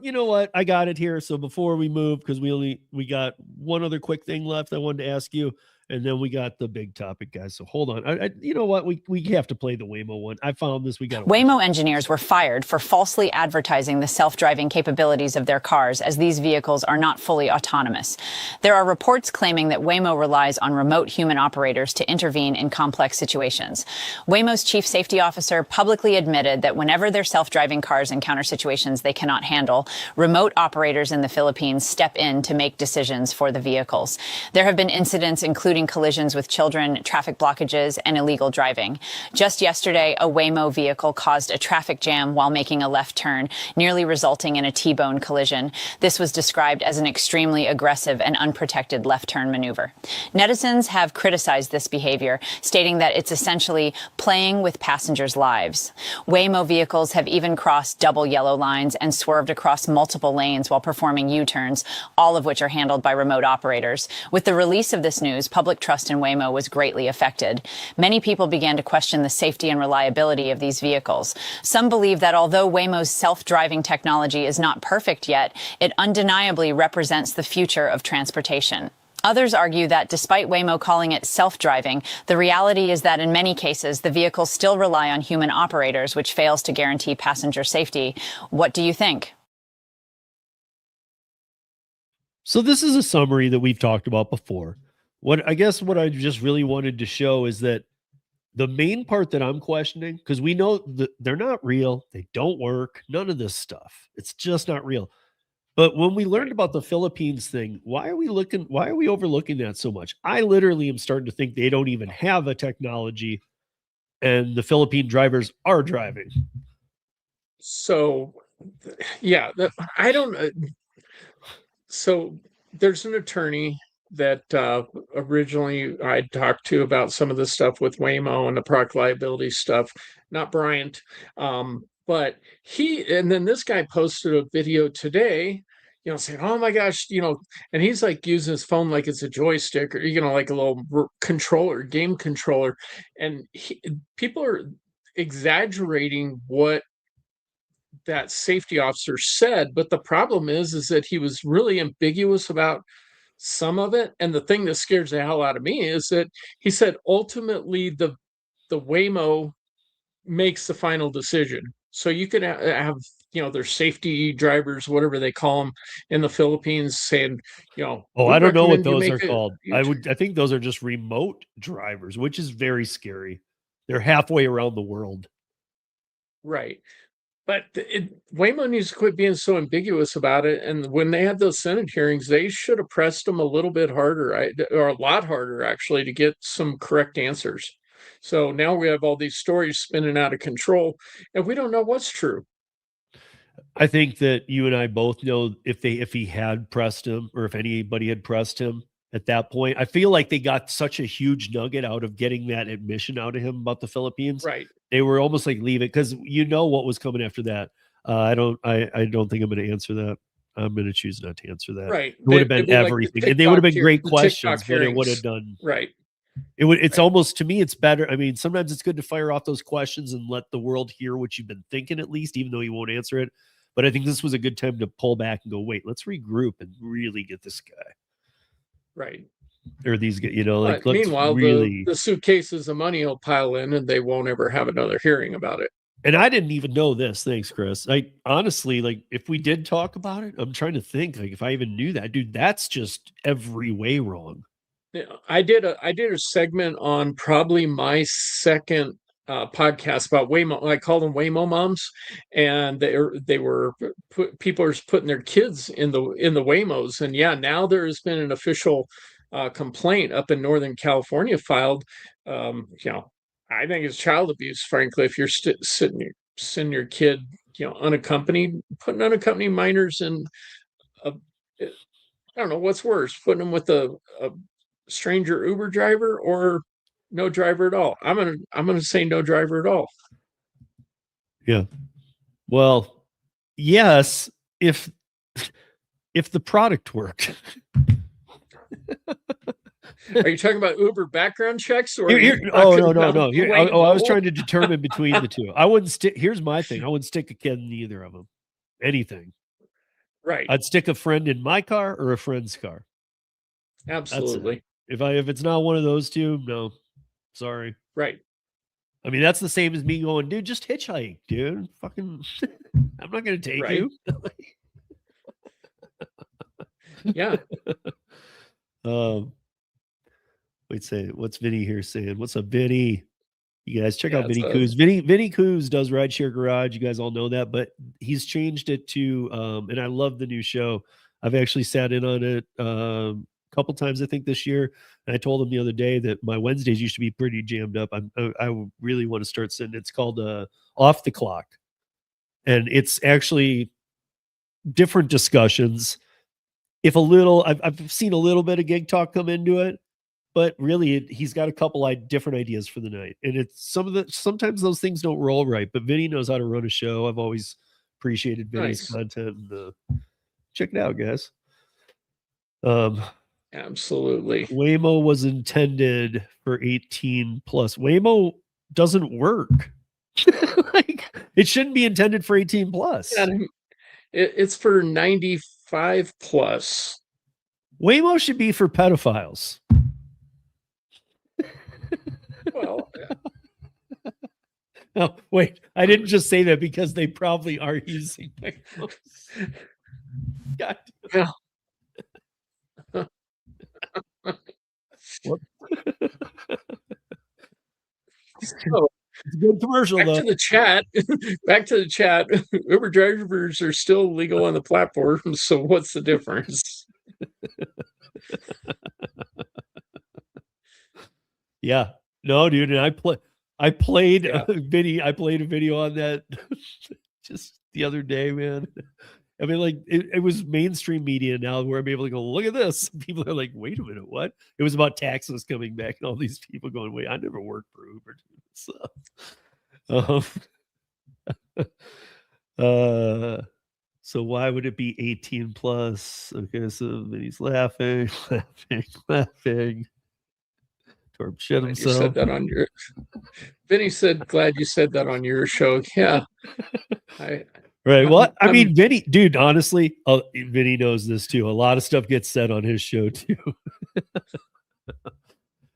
you know what? I got it here. So before we move, because we got one other quick thing left I wanted to ask you. And then we got the big topic, guys. So hold on. You know what? We have to play the Waymo one. I found this. We got Waymo engineers were fired for falsely advertising the self-driving capabilities of their cars, as these vehicles are not fully autonomous. There are reports claiming that Waymo relies on remote human operators to intervene in complex situations. Waymo's chief safety officer publicly admitted that whenever their self-driving cars encounter situations they cannot handle, remote operators in the Philippines step in to make decisions for the vehicles. There have been incidents including collisions with children, traffic blockages, and illegal driving. Just yesterday, a Waymo vehicle caused a traffic jam while making a left turn, nearly resulting in a T-bone collision. This was described as an extremely aggressive and unprotected left turn maneuver. Netizens have criticized this behavior, stating that it's essentially playing with passengers' lives. Waymo vehicles have even crossed double yellow lines and swerved across multiple lanes while performing U-turns, all of which are handled by remote operators. With the release of this news, public trust in Waymo was greatly affected. Many people began to question the safety and reliability of these vehicles. Some believe that although Waymo's self-driving technology is not perfect yet, it undeniably represents the future of transportation. Others argue that despite Waymo calling it self-driving, the reality is that in many cases, the vehicles still rely on human operators, which fails to guarantee passenger safety. What do you think? So this is a summary that we've talked about before. What I just really wanted to show is that the main part that I'm questioning, because we know that they're not real, they don't work, none of this stuff. It's just not real. But when we learned about the Philippines thing, why are we overlooking that so much? I literally am starting to think they don't even have a technology and the Philippine drivers are driving. So, yeah, I don't. So there's an attorney that originally I talked to about some of the stuff with Waymo and the product liability stuff, not Bryant. But and then this guy posted a video today, saying, oh my gosh, and he's like using his phone like it's a joystick or, like a little game controller. And people are exaggerating what that safety officer said, but the problem is that he was really ambiguous about some of it. And the thing that scares the hell out of me is that he said ultimately the Waymo makes the final decision. So you can have their safety drivers, whatever they call them in the Philippines, saying, I don't know what those are called. I think those are just remote drivers, which is very scary. They're halfway around the world. Right. But Waymo needs to quit being so ambiguous about it. And when they had those Senate hearings, they should have pressed them a little bit harder, or a lot harder, actually, to get some correct answers. So now we have all these stories spinning out of control, and we don't know what's true. I think that you and I both know if he had pressed him, or if anybody had pressed him at that point, I feel like they got such a huge nugget out of getting that admission out of him about the Philippines. Right. They were almost like, leave it, because what was coming after that. I don't think I'm going to answer that. I'm going to choose not to answer that. Right. It would have been everything. Like and they would have been great questions, but it would have hearings. done. Right. It's almost, to me, it's better. I mean, sometimes it's good to fire off those questions and let the world hear what you've been thinking, at least, even though you won't answer it. But I think this was a good time to pull back and go, wait, let's regroup and really get this guy. Right. Or these guys, But meanwhile, really... the suitcases of money will pile in and they won't ever have another hearing about it. And I didn't even know this. Thanks, Chris. I honestly, if we did talk about it, I'm trying to think, if I even knew that, dude, that's just every way wrong. Yeah, I did a segment on probably my second podcast about Waymo. I call them Waymo moms, and people are putting their kids in the Waymos. And yeah, now there has been an official complaint up in Northern California filed. I think it's child abuse, frankly, if you're sending your kid, unaccompanied, putting unaccompanied minors in I don't know what's worse, putting them with a stranger Uber driver or no driver at all. I'm gonna say no driver at all. Yeah. Well, yes, if the product worked. Are you talking about Uber background checks or? No. Here, I was trying to determine between the two. I wouldn't stick. Here's my thing. I wouldn't stick a kid in either of them. Anything. Right. I'd stick a friend in my car or a friend's car. Absolutely. If it's not one of those two, no, sorry. Right. I mean, that's the same as me going, dude, just hitchhike, dude. Fucking, I'm not going to take Right. you. Yeah. What's Vinny here saying? What's up, Vinny? You guys check Yeah, out Vinny it's Coos. Vinny Coos does Rideshare Garage. You guys all know that, but he's changed it to, and I love the new show. I've actually sat in on it a couple times, I think, this year. And I told him the other day that my Wednesdays used to be pretty jammed up. I really want to start sitting. It's called Off the Clock, and it's actually different discussions. If a little, I've seen a little bit of gig talk come into it, but really he's got a couple different ideas for the night. And it's sometimes those things don't roll right, but Vinny knows how to run a show. I've always appreciated Vinny's content, and check it out, guys. Absolutely. Waymo was intended for 18 plus. Waymo doesn't work. Like, it shouldn't be intended for 18 plus. Yeah, it's for 95 plus. Waymo should be for pedophiles. Well, No, wait, I didn't just say that because they probably are using Waymos. God. Yeah. What? So, It's a good commercial, back though. to the chat. Back to the chat. Uber drivers are still legal on the platform. So what's the difference? Yeah. No, dude. And I played Yeah. a video on that just the other day, man. I mean, like, it was mainstream media now where I'm able to go, look at this. People are like, wait a minute, what? It was about taxes coming back and all these people going, wait, I never worked for Uber. So why would it be 18 plus? Okay, so then he's laughing. Torb shit You himself. said that on your. Vinny said, "Glad you said that on your show." Yeah. Right. Well, I mean, Vinny, dude, honestly, Vinny knows this too. A lot of stuff gets said on his show too.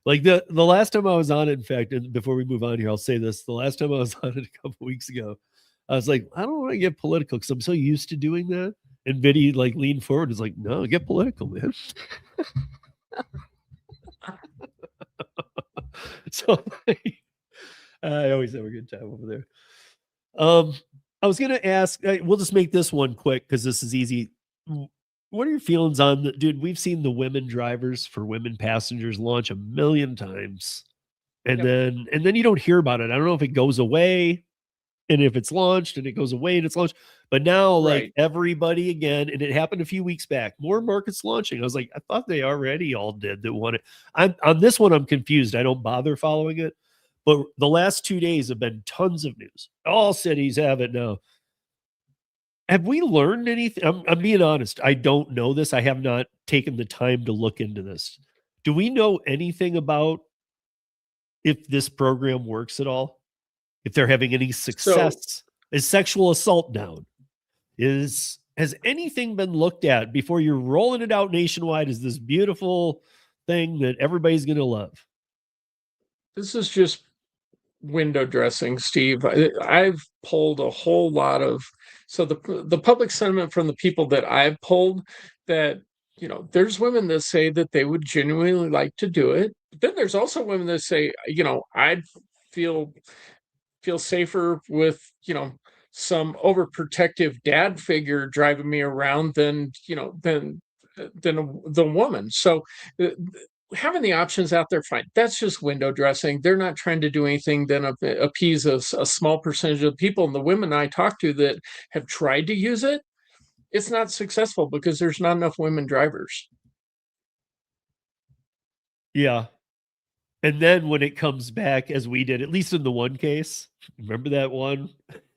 Like the last time I was on it, in fact, and before we move on here, I'll say this. The last time I was on it a couple weeks ago, I was like, I don't want to get political because I'm so used to doing that. And Vinny like leaned forward and was like, no, get political, man. So I always have a good time over there. I was gonna ask, we'll just make this one quick because this is easy. What are your feelings on dude? We've seen the women drivers for women passengers launch a million times, and then you don't hear about it. I don't know if it goes away, and if it's launched and it goes away and it's launched. But now, like everybody again, and it happened a few weeks back. More markets launching. I was like, I thought they already all did that wanted. On this one, I'm confused. I don't bother following it. But the last 2 days have been tons of news. All cities have it now. Have we learned anything? I'm being honest. I don't know this. I have not taken the time to look into this. Do we know anything about if this program works at all? If they're having any success? Is sexual assault down? Has anything been looked at before you're rolling it out nationwide as this beautiful thing that everybody's going to love? This is just window dressing, Steve. I've polled a whole lot of, so the public sentiment from the people that I've polled, that, you know, there's women that say that they would genuinely like to do it. But then there's also women that say, you know, I'd feel safer with, you know, some overprotective dad figure driving me around than, you know, than the woman. So having the options out there, fine. That's just window dressing. They're not trying to do anything than appease a small percentage of people. And the women I talk to that have tried to use it, it's not successful because there's not enough women drivers. Yeah. And then when it comes back, as we did, at least in the one case, remember that one?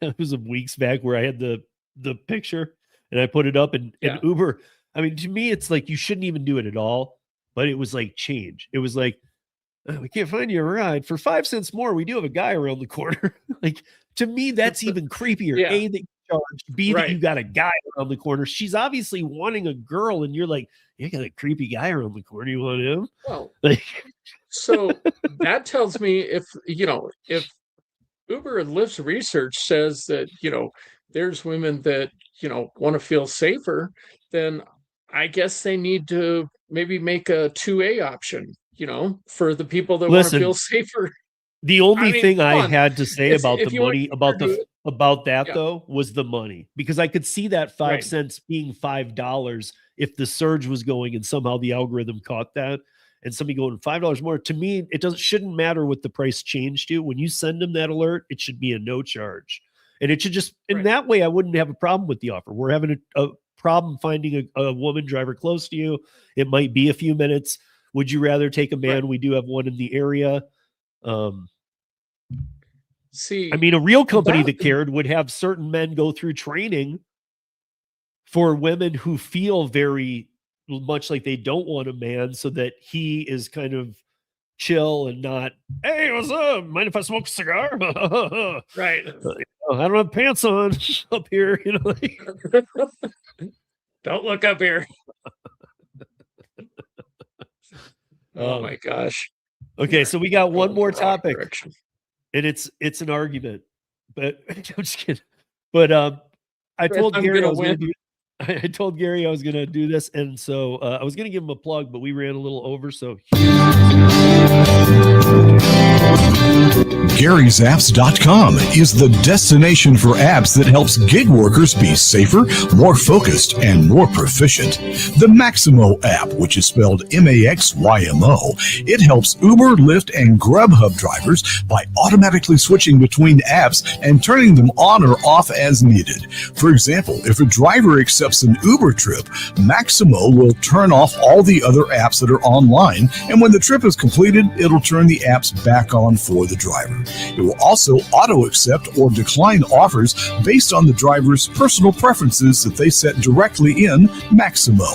It was some weeks back where I had the picture and I put it up and Uber. I mean, to me, it's like you shouldn't even do it at all. But it was like change. It was like, we can't find you a ride for 5 cents more. We do have a guy around the corner. Like, to me, that's even creepier. Yeah. A, that charged, B, that Right. you got a guy around the corner. She's obviously wanting a girl, and you're like, you got a creepy guy around the corner. You want him? Well, Like, so that tells me if Uber and Lyft's research says that, there's women that, want to feel safer, then I guess they need to maybe make a 2A option, for the people that want to feel listen, safer. the only thing come I on. had to say about If the you want money, to about that Yeah. though, was the money, because I could see that 5 Right. cents being $5 if the surge was going and somehow the algorithm caught that, and somebody going $5 more. To me, it shouldn't matter what the price changed to. When you send them that alert, it should be a no charge, and it should just in Right. that way. I wouldn't have a problem with the offer. We're having a problem finding a woman driver close to you. It might be a few minutes. Would you rather take a man? Right. We do have one in the area. See, I mean, a real company that- that cared would have certain men go through training for women who feel very much like they don't want a man, so that he is kind of chill and not, hey, what's up? Mind if I smoke a cigar? right. I don't have pants on up here, like, Don't look up here. Oh Um, my gosh. okay, so we got one Going more the wrong topic, direction. and it's an argument, but I'm just kidding. But I told I'm Gary I gonna was going win. to do. I told Gary I was going to do this, and so I was going to give him a plug, but we ran a little over. So Gary'sApps.com is the destination for apps that helps gig workers be safer, more focused, and more proficient. The Maximo app, which is spelled Maxymo, it helps Uber, Lyft, and Grubhub drivers by automatically switching between apps and turning them on or off as needed. For example, if a driver accepts an Uber trip, Maximo will turn off all the other apps that are online, and when the trip is completed, it'll turn the apps back on for the driver. It will also auto-accept or decline offers based on the driver's personal preferences that they set directly in Maximo.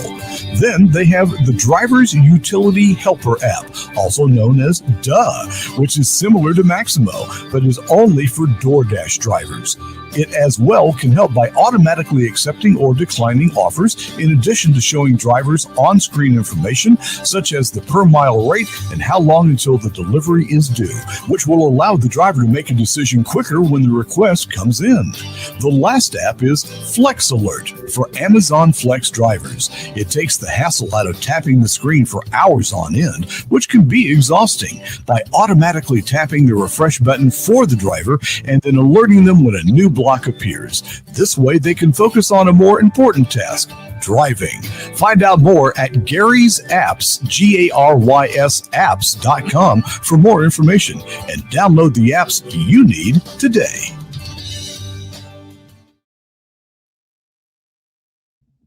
Then they have the Driver's Utility Helper app, also known as Duh, which is similar to Maximo, but is only for Doordash drivers. It as well can help by automatically accepting or declining offers, in addition to showing drivers on-screen information such as the per-mile rate and how long until the delivery is due, which will allow the driver to make a decision quicker when the request comes in. The last app is Flex Alert for Amazon Flex drivers. It takes the hassle out of tapping the screen for hours on end, which can be exhausting, by automatically tapping the refresh button for the driver and then alerting them when a new block appears. This way they can focus on a more important task, driving. Find out more at Gary's Apps, GARYS apps.com for more information, and download the apps you need today.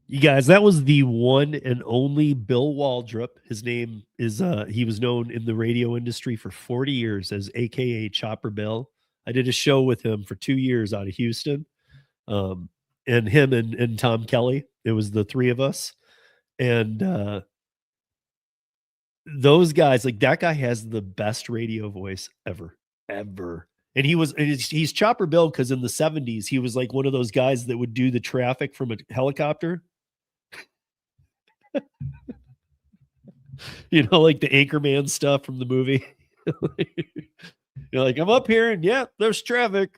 you guys, that was the one and only Bill Waldrop. His name is he was known in the radio industry for 40 years as AKA Chopper Bill. I did a show with him for 2 years out of Houston. And him and Tom Kelly. It was the three of us. And those guys, like, that guy has the best radio voice ever. And he's Chopper Bill because in the 70s, he was like one of those guys that would do the traffic from a helicopter. Like the Anchorman stuff from the movie. You're like, I'm up here and yeah, there's traffic.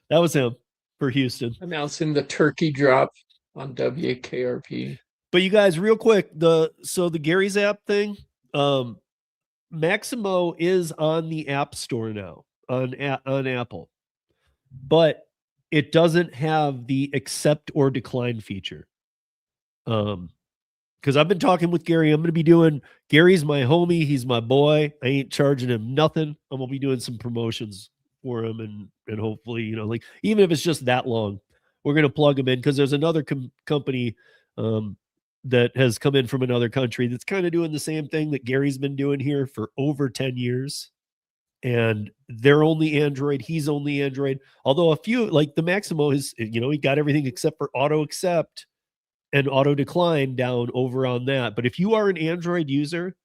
That was him for Houston. Announcing the turkey drop on WKRP. But you guys, real quick, the Gary's app thing, Maximo is on the App Store now on Apple, but it doesn't have the accept or decline feature. Because I've been talking with Gary. I'm going to be doing, Gary's my homie. He's my boy. I ain't charging him nothing. I'm going to be doing some promotions for him. And hopefully, like, even if it's just that long, we're going to plug him in, because there's another company that has come in from another country that's kind of doing the same thing that Gary's been doing here for over 10 years. And they're only Android. He's only Android. Although a few, like the Maximo is, he got everything except for auto accept and auto decline down over on that. But if you are an Android user,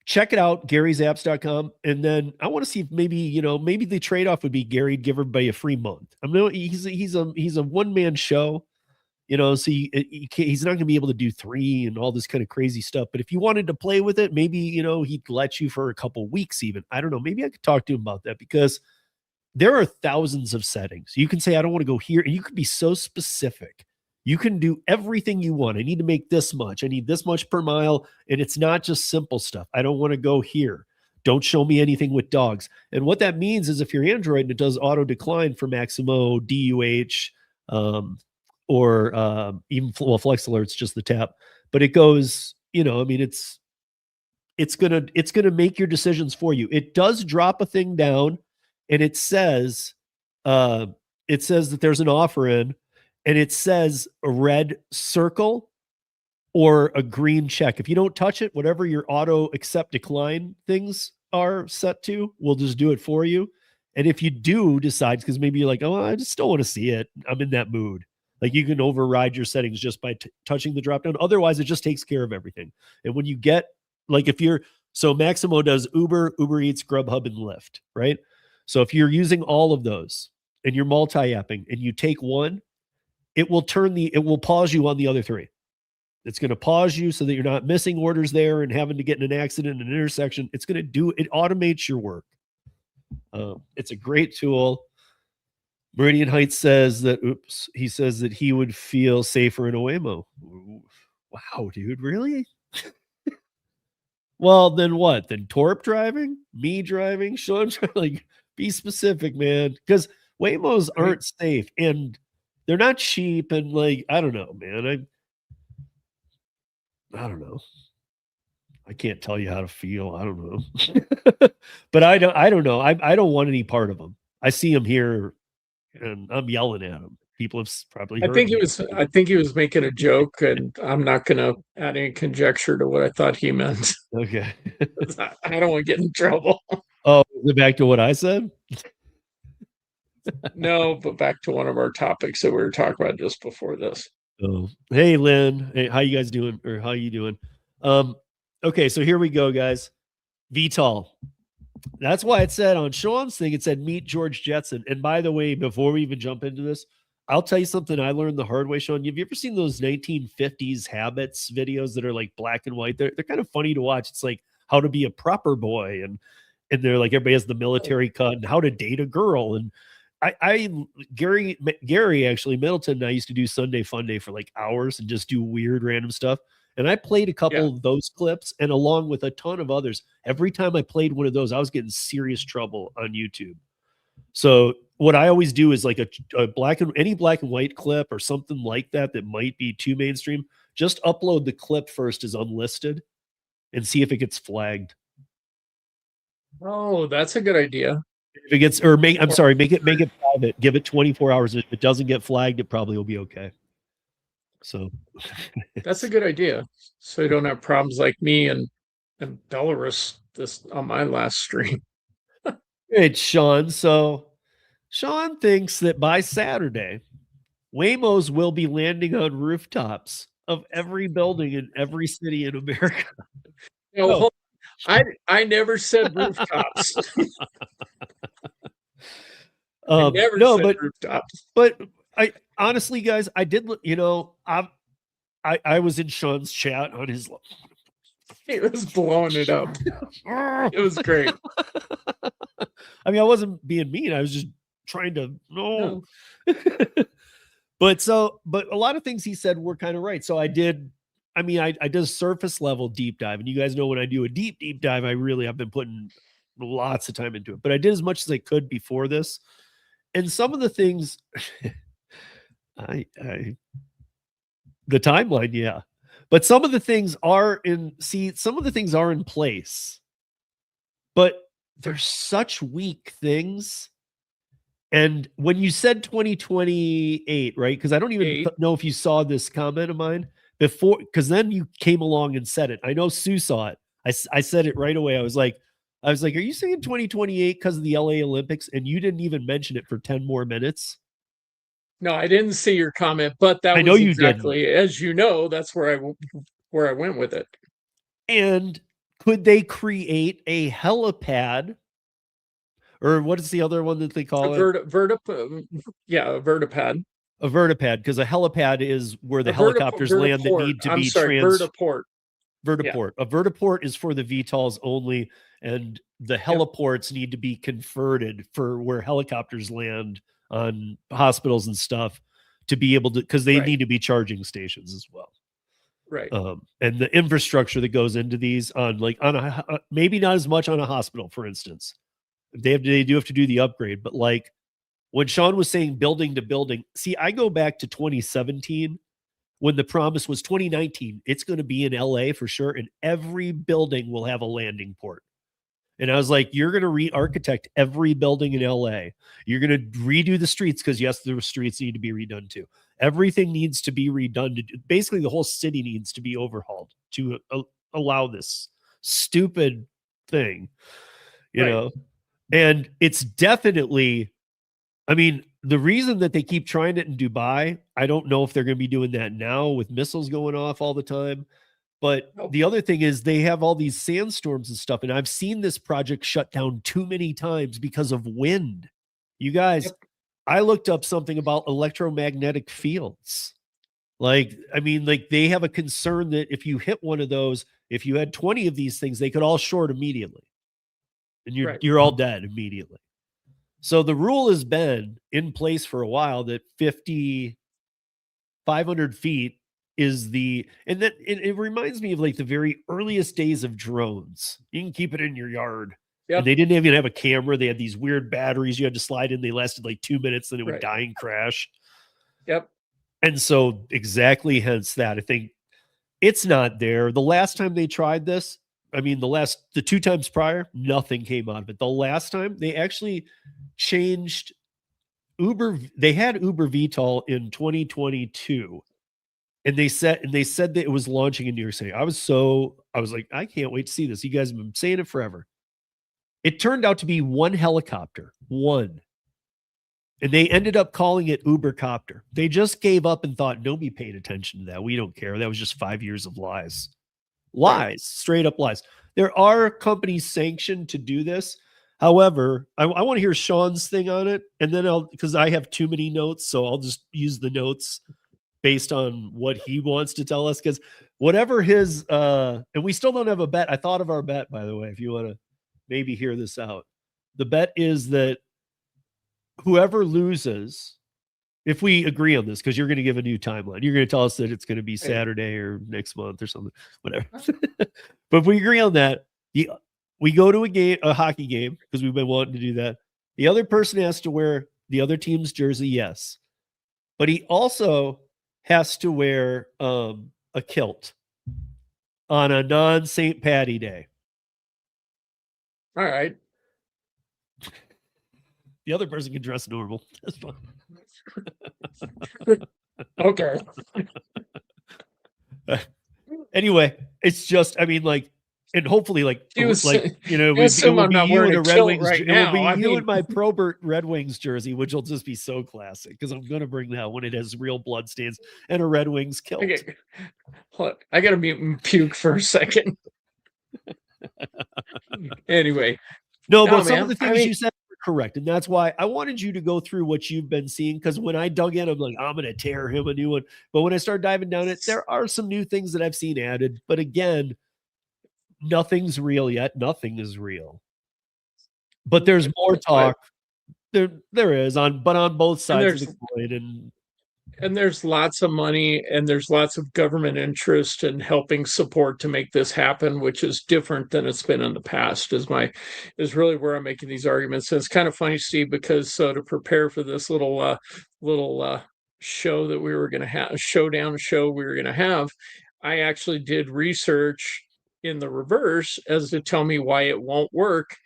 check it out, Gary'sApps.com. And then I want to see if maybe, maybe the trade-off would be Gary'd give everybody a free month. I mean, he's a one-man show, so he's not going to be able to do 3 and all this kind of crazy stuff. But if you wanted to play with it, maybe, he'd let you for a couple weeks even. I don't know. Maybe I could talk to him about that, because there are thousands of settings. You can say, I don't want to go here. And you could be so specific. You can do everything you want. I need to make this much. I need this much per mile. And it's not just simple stuff. I don't want to go here. Don't show me anything with dogs. And what that means is, if you're Android and it does auto decline for Maximo, DUH, or even Flex Alerts, just the tap. But it goes, it's gonna make your decisions for you. It does drop a thing down, and it says that there's an offer in, and it says a red circle or a green check. If you don't touch it, whatever your auto accept decline things are set to, we'll just do it for you. And if you do decide, because maybe you're like, oh, I just don't want to see it, I'm in that mood. Like, you can override your settings just by touching the drop down. Otherwise, it just takes care of everything. And when you get, like, so Maximo does Uber Eats, Grubhub, and Lyft, right? So if you're using all of those and you're multi-apping and you take one, it will pause you on the other 3. It's going to pause you so that you're not missing orders there and having to get in an accident in an intersection. It automates your work. It's a great tool. Meridian Heights says that, he says that he would feel safer in a Waymo. Wow, dude, really? Well, then what? Then Torp driving? Me driving? Shawn driving? Like, be specific, man. Because Waymos aren't safe, and they're not cheap, and, like, I don't know, man. I don't know. I can't tell you how to feel. I don't know. But I don't know. I don't want any part of them. I see them here, and I'm yelling at them. People have probably heard I think he was making a joke, and I'm not going to add any conjecture to what I thought he meant. Okay. I don't want to get in trouble. Oh, is it back to what I said? No, but back to one of our topics that we were talking about just before this. Oh, hey, Lynn. Hey, how you guys doing? Or how you doing? Okay, so here we go, guys. VTOL. That's why it said on Shawn's thing, it said meet George Jetson. And by the way, before we even jump into this, I'll tell you something I learned the hard way, Shawn. Have you ever seen those 1950s habits videos that are like black and white? They're kind of funny to watch. It's like how to be a proper boy, and they're like, everybody has the military cut, and how to date a girl. And Gary actually, Middleton and I used to do Sunday Fun Day for like hours and just do weird random stuff. And I played a couple of those clips, and along with a ton of others. Every time I played one of those, I was getting serious trouble on YouTube. So what I always do is like any black and white clip or something like that might be too mainstream. Just upload the clip first as unlisted and see if it gets flagged. Oh, that's a good idea. If it gets, or make it private. Give it 24 hours. If it doesn't get flagged, it probably will be okay. So that's a good idea. So you don't have problems like me and Belarus this on my last stream. It's Shawn. So Shawn thinks that by Saturday, Waymos will be landing on rooftops of every building in every city in America. No, I never said rooftops. I never said rooftops. But I honestly, guys, I did. I was in Shawn's chat on his. He was blowing it up. It was great. I mean, I wasn't being mean. I was just trying to no. But a lot of things he said were kind of right. So I did. I mean, I did a surface level deep dive, and you guys know when I do a deep dive, I really have been putting lots of time into it. But I did as much as I could before this, and some of the things, the timeline, yeah. But some of the things are in place, but they're such weak things. And when you said 2028, right? Because I don't even know if you saw this comment of mine before, because then you came along and said it. I know Sue saw it. I said it right away. I was like, are you saying 2028 because of the LA Olympics? And you didn't even mention it for 10 more minutes. No, I didn't see your comment, but that was exactly, as you know, that's where I went with it. And Could they create a helipad? Or what is the other one that they call it? A vertipad. A vertipad, because a helipad is where the A helicopters land that vertiport. need to I'm be sorry, vertiport. vertiport. A vertiport is for the VTOLs only, and the heliports need to be converted for where helicopters land on hospitals and stuff to be able to, because they need to be charging stations as well. Right. And the infrastructure that goes into these on maybe not as much on a hospital, for instance. They do have to do the upgrade, but like when Shawn was saying building to building, see, I go back to 2017 when the promise was 2019. It's going to be in LA for sure, and every building will have a landing port. And I was like, you're going to re-architect every building in LA. You're going to redo the streets because yes, the streets need to be redone too. Everything needs to be redone. Basically, the whole city needs to be overhauled to allow this stupid thing, you know? And it's definitely, I mean, the reason that they keep trying it in Dubai, I don't know if they're going to be doing that now with missiles going off all the time. But the other thing is they have all these sandstorms and stuff. And I've seen this project shut down too many times because of wind. You guys, I looked up something about electromagnetic fields. Like, I mean, like they have a concern that if you hit one of those, if you had 20 of these things, they could all short immediately. And you're all dead immediately. So the rule has been in place for a while that 500 feet is and that it reminds me of like the very earliest days of drones. You can keep it in your yard. And they didn't even have a camera. They had these weird batteries you had to slide in. They lasted like 2 minutes, then it would die and crash. And so exactly hence that. I think it's not there. The last time they tried this, I mean, the 2 times prior, nothing came out of it. The last time they actually changed Uber. They had Uber VTOL in 2022, and they said that it was launching in New York City. I was like, I can't wait to see this. You guys have been saying it forever. It turned out to be one helicopter, and they ended up calling it Ubercopter. They just gave up and thought nobody paid attention to that. We don't care. That was just 5 years of lies. Straight up lies. There are companies sanctioned to do this. However, I want to hear Shawn's thing on it, and then because I have too many notes, so I'll just use the notes based on what he wants to tell us. Because whatever his and we still don't have a bet. I thought of our bet, by the way, if you want to maybe hear this out. The bet is that whoever loses, if we agree on this, because you're going to give a new timeline, you're going to tell us that it's going to be Saturday or next month or something, whatever. But if we agree on that, we go to a hockey game because we've been wanting to do that. The other person has to wear the other team's jersey, yes, but he also has to wear a kilt on a non-St. Patty Day. All right. The other person can dress normal. That's fine. Okay. Anyway, it's just, I mean, like, and hopefully, like, You it would be you in my Probert Red Wings jersey, which will just be so classic because I'm going to bring that when it has real blood stains and a Red Wings kilt. Okay. Look, I got to mute and puke for a second. Anyway. No, but some of the things you said were correct. And that's why I wanted you to go through what you've been seeing. Because when I dug in, I'm like, I'm going to tear him a new one. But when I start diving down it, there are some new things that I've seen added. But again, nothing's real yet. Nothing is real. But there's more talk. There is on both sides of the coin. And there's lots of money and there's lots of government interest in helping support to make this happen, which is different than it's been in the past, is really where I'm making these arguments. And it's kind of funny, Steve, because to prepare for this little show that we were going to have, show we were going to have, I actually did research in the reverse as to tell me why it won't work.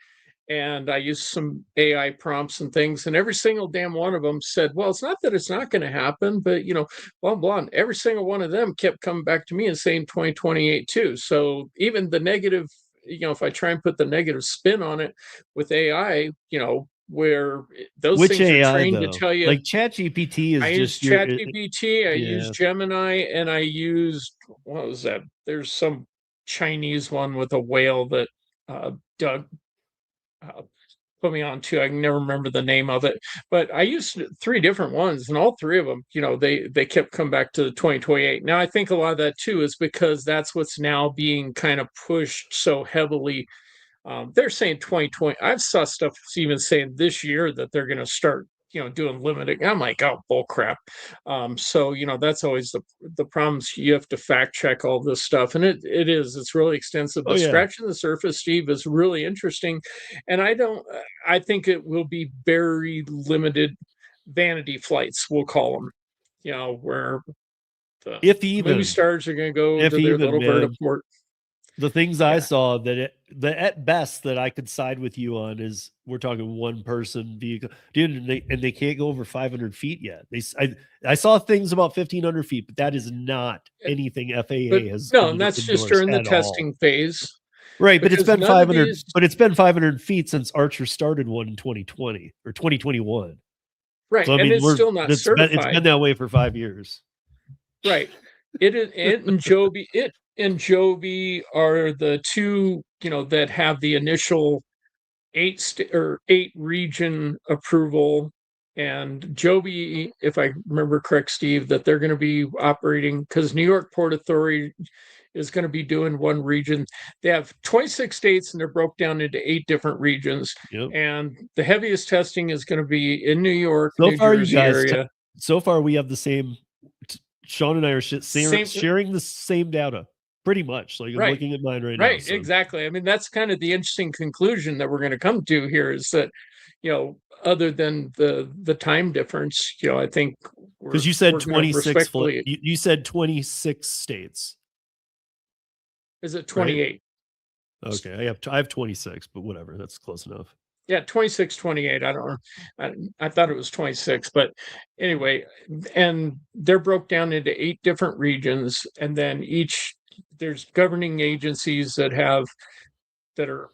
And I used some AI prompts and things, and every single damn one of them said, well, it's not that it's not going to happen, but, blah, blah. And every single one of them kept coming back to me and saying 2028 too. So even the negative, if I try and put the negative spin on it with AI, where those Which things AI, are trained though? to tell you. Like ChatGPT is I just used ChatGPT, I used Gemini, and I used, what was that? There's some Chinese one with a whale that Doug put me on to. I can never remember the name of it, but I used 3 different ones, and all 3 of them, they kept coming back to the 2028. Now I think a lot of that too is because that's what's now being kind of pushed so heavily. They're saying 2020. I've saw stuff even saying this year that they're going to start, doing limiting. I'm like, oh, bull crap. So that's always the problems. You have to fact check all this stuff, and it's really extensive. Oh But yeah. scratching the surface, Steve, is really interesting, and I think it will be very limited vanity flights, we'll call them. Where the If movie even, stars are going to go if to their even, little man, vertiport. the things I Yeah. saw that at best that I could side with you on is we're talking 1-person vehicle, dude, and they can't go over 500 feet yet. I saw things about 1,500 feet, but that is not anything FAA But has no, and that's just endorsed during the at all. testing phase. Right, but it's Because been none of 500. these, But it's been 500 feet since Archer started one in 2020 or 2021. right, So I and mean, it's still not it's certified. been that way for 5 years. Right. It and Joby are the 2, that have the initial 8 region approval. And Joby, if I remember correct, Steve, that they're going to be operating, because New York Port Authority is going to be doing 1 region. They have 26 states, and they're broke down into 8 different regions. Yep. And the heaviest testing is going to be in New York, So New far, you Jersey guys, area. so far we have the same. Sean and I are Same- sharing the same data, pretty much. Like I'm Right. looking at mine right now. Right, So. exactly. I mean, that's kind of the interesting conclusion that we're going to come to here is that, other than the time difference, I think Because you said we're gonna 26 respectfully. you said 26 states. Is it 28? Okay, I have 26, but whatever, that's close enough. Yeah, 26, 28. I don't know. I thought it was 26, but anyway, and they're broke down into 8 different regions, and then there's governing agencies that are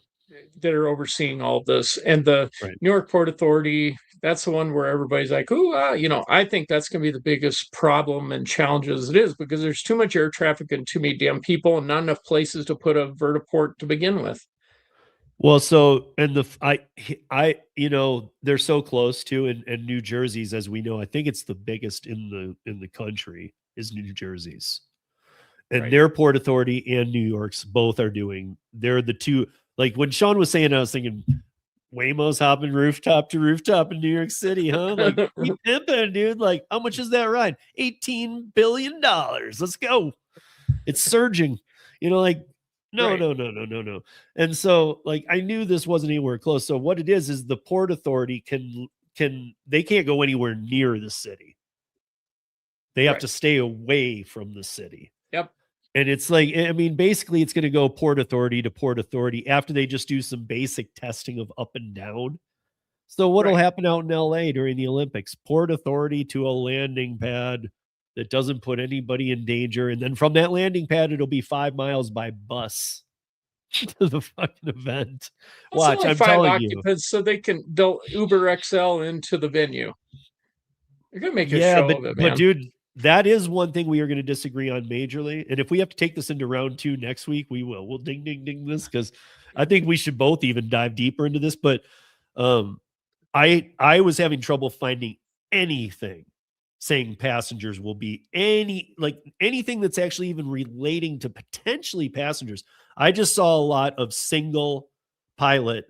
overseeing all this, and the Right. New York Port Authority. That's the one where everybody's like, "Ooh, I think that's going to be the biggest problem and challenge as it is because there's too much air traffic and too many damn people and not enough places to put a vertiport to begin with." Well, so and they're so close to and New Jersey's, as we know, I think it's the biggest in the country is New Jersey's. And Right. their Port Authority and New York's both are they're the 2. Like when Shawn was saying, I was thinking Waymo's hopping rooftop to rooftop in New York City, huh? Like keep pimping, dude. Like how much is that ride? $18 billion. Let's go. It's surging. Like no, Right. no. And so like I knew this wasn't anywhere close. So what it is the Port Authority they can't go anywhere near the city. They have Right. to stay away from the city. Yep. And it's like, I mean, basically it's going to go Port Authority to Port Authority after they just do some basic testing of up and down. So what'll Right. happen out in LA during the Olympics? Port Authority to a landing pad that doesn't put anybody in danger. And then from that landing pad, it'll be 5 miles by bus to the fucking event. It's Watch, only I'm 5 telling you. occupants, so they'll Uber XL into the venue. You're gonna make a Yeah, show of it, man. but dude, that is one thing we are going to disagree on majorly. And if we have to take this into round 2 next week, we will. We'll ding this because I think we should both even dive deeper into this. But I was having trouble finding anything saying passengers will be anything that's actually even relating to potentially passengers. I just saw a lot of single pilot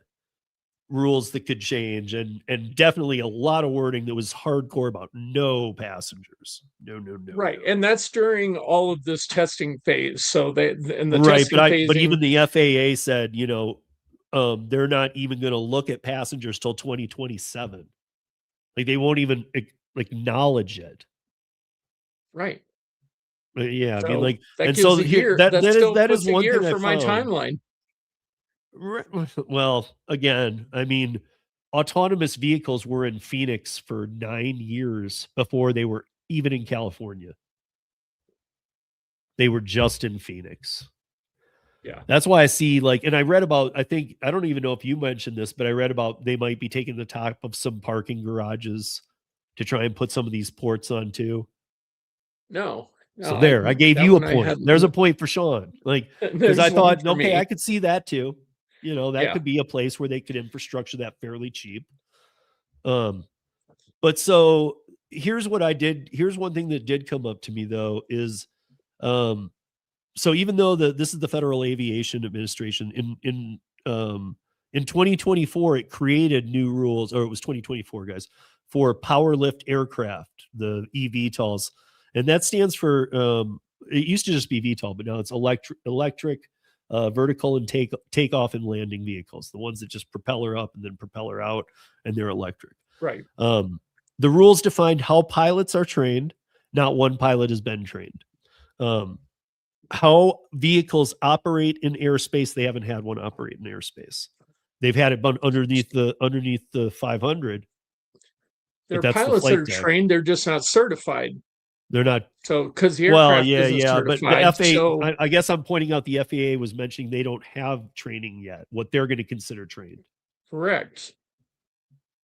rules that could change and definitely a lot of wording that was hardcore about no passengers. No. Right, and that's during all of this testing phase. So in the Right, testing but phase, even the FAA said, they're not even going to look at passengers till 2027. Like they won't even acknowledge it. right. Yeah, So I mean, like, that and gives so a year. that still is puts a one year thing I for my found. timeline. Well, again, I mean, autonomous vehicles were in Phoenix for 9 years before they were even in California. They were just in Phoenix. Yeah. That's why I see and I read about, I don't even know if you mentioned this, but I read about they might be taking the top of some parking garages to try and put some of these ports on too. No. So there, I gave that you a one I point. hadn't There's a looked- point for Shawn. Like, because There's I one thought, for okay, me. I could see that too. You know, that Yeah. could be a place where they could infrastructure that fairly cheap. But so here's what I did. Here's one thing that did come up to me though is, so even though this is the Federal Aviation Administration in 2024, it created new rules, or it was 2024, guys, for power lift aircraft, the eVTOLs, and that stands for. It used to just be VTOL, but now it's electric vertical and takeoff and landing vehicles, the ones that just propeller up and then propeller out, and they're electric. Right. The rules defined how pilots are trained. Not one pilot has been trained. How vehicles operate in airspace. They haven't had one operate in airspace. They've had it underneath the 500. There are that's the pilots that flight are deck. trained, they're just not certified. They're not. So because the aircraft isn't but certified. the FAA. So I guess I'm pointing out the FAA was mentioning they don't have training yet. What they're going to consider trained. correct.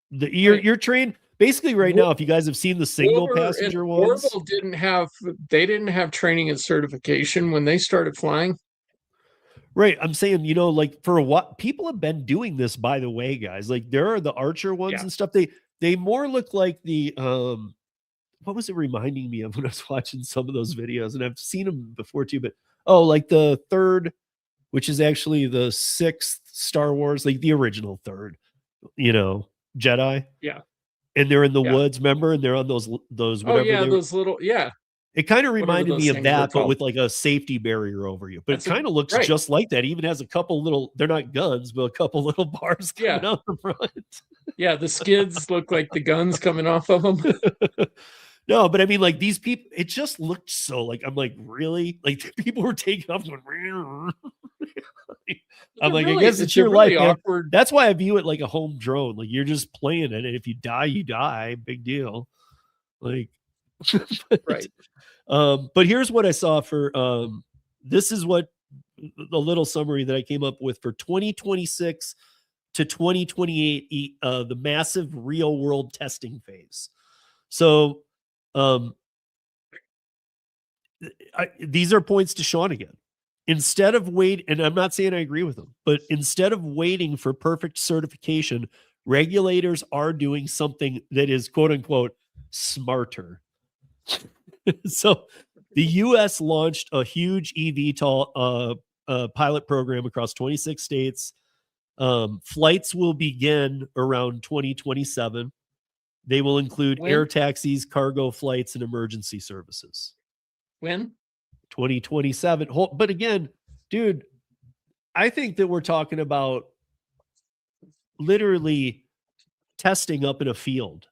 You're trained basically right now. If you guys have seen the single passenger ones, Orville didn't have training and certification when they started flying. right? I'm saying, you know, like for what people have been doing this, by the way, guys. Like there are the Archer ones Yeah. and stuff. They more look like the what was it reminding me of when I was watching some of those videos, and I've seen them before too. But like the third, which is actually the sixth Star Wars, like the original third, you know, Jedi. Yeah. And they're in the Yeah. woods, remember? And they're on those whatever. Oh yeah, those little It kind of whatever reminded those me of things are that, but called. with like a safety barrier over you. But That's it kind of looks right. just like that. Even has a couple little, they're not guns, but a couple little bars coming Yeah. out the front. Yeah, the skids look like the guns coming off of them. No, but I mean, like these people, it just looked so like, I'm like, really? Like people were taking off going, I'm like, I guess it's your life, man. awkward. That's why I view it like a home drone. Like you're just playing it, and if you die, you die. Big deal. Like, Right. But here's what I saw for this is what the little summary that I came up with for 2026 to 2028, the massive real world testing phase. So these are points to Shawn again. Instead of and I'm not saying I agree with them, but instead of waiting for perfect certification, regulators are doing something that is quote unquote smarter. So the US launched a huge eVTOL pilot program across 26 states. Flights will begin around 2027. They will include air taxis, cargo flights, and emergency services. When? 2027. But again, dude, I think that we're talking about literally testing up in a field.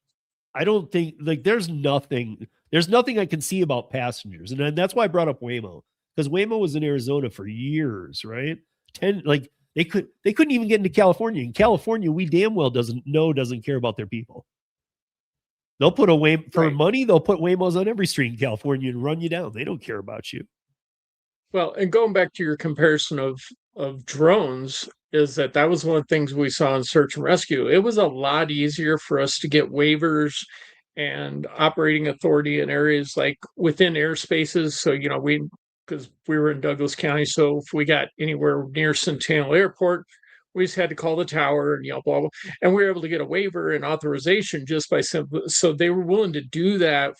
I don't think like there's nothing I can see about passengers. And that's why I brought up Waymo, because Waymo was in Arizona for years, right? They couldn't even get into California. In California, we damn well doesn't care about their people. They'll put a Waymo for money. They'll put Waymos on every street in California and run you down. They don't care about you. Well, and going back to your comparison of drones, is that was one of the things we saw in search and rescue. It was a lot easier for us to get waivers and operating authority in areas like within airspaces. So, you know, because we were in Douglas County, so if we got anywhere near Centennial Airport, we just had to call the tower and, you know, blah, blah. And we were able to get a waiver and authorization just by simple. So they were willing to do that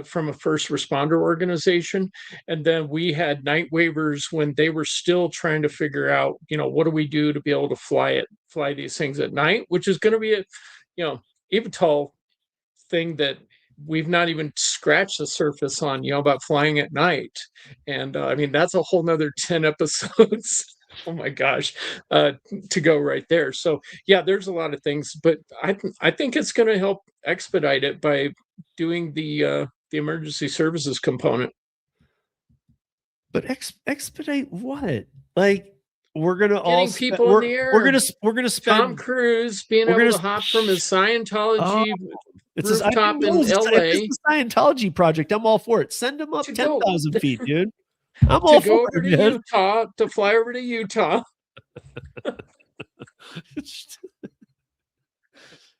from a first responder organization. And then we had night waivers when they were still trying to figure out, you know, what do we do to be able to fly these things at night, which is going to be eVTOL thing that we've not even scratched the surface on, you know, about flying at night. And I mean, that's a whole nother 10 episodes. Oh my gosh, to go right there. So yeah, there's a lot of things, but I think it's going to help expedite it by doing the emergency services component. But expedite what? Like we're gonna getting people in the air. We're gonna spend Tom Cruise being able to hop from his Scientology rooftop in LA. It's a Scientology project. I'm all for it. Send them up 10,000 feet, dude. I'm all go for over it, to man. Utah, to fly over to Utah.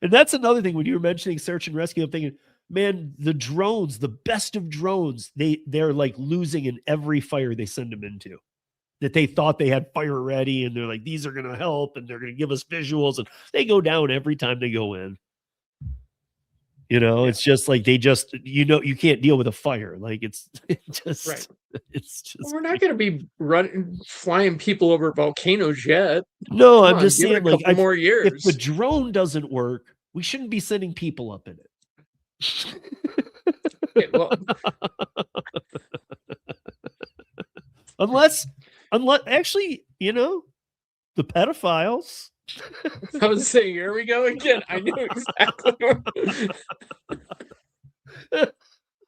And that's another thing when you were mentioning search and rescue. I'm thinking man, the drones, the best of drones, they're like losing in every fire they send them into. That they thought they had fire ready, and they're like, these are going to help, and they're going to give us visuals, and they go down every time they go in. It's just like you can't deal with a fire. Like it's just Right. It's just Well, we're not going to be flying people over volcanoes yet. No, Come I'm on, just give it saying, a like, couple more if years. the drone doesn't work, we shouldn't be sending people up in it. Okay, well, unless actually, the pedophiles. I was saying, here we go again. I knew exactly.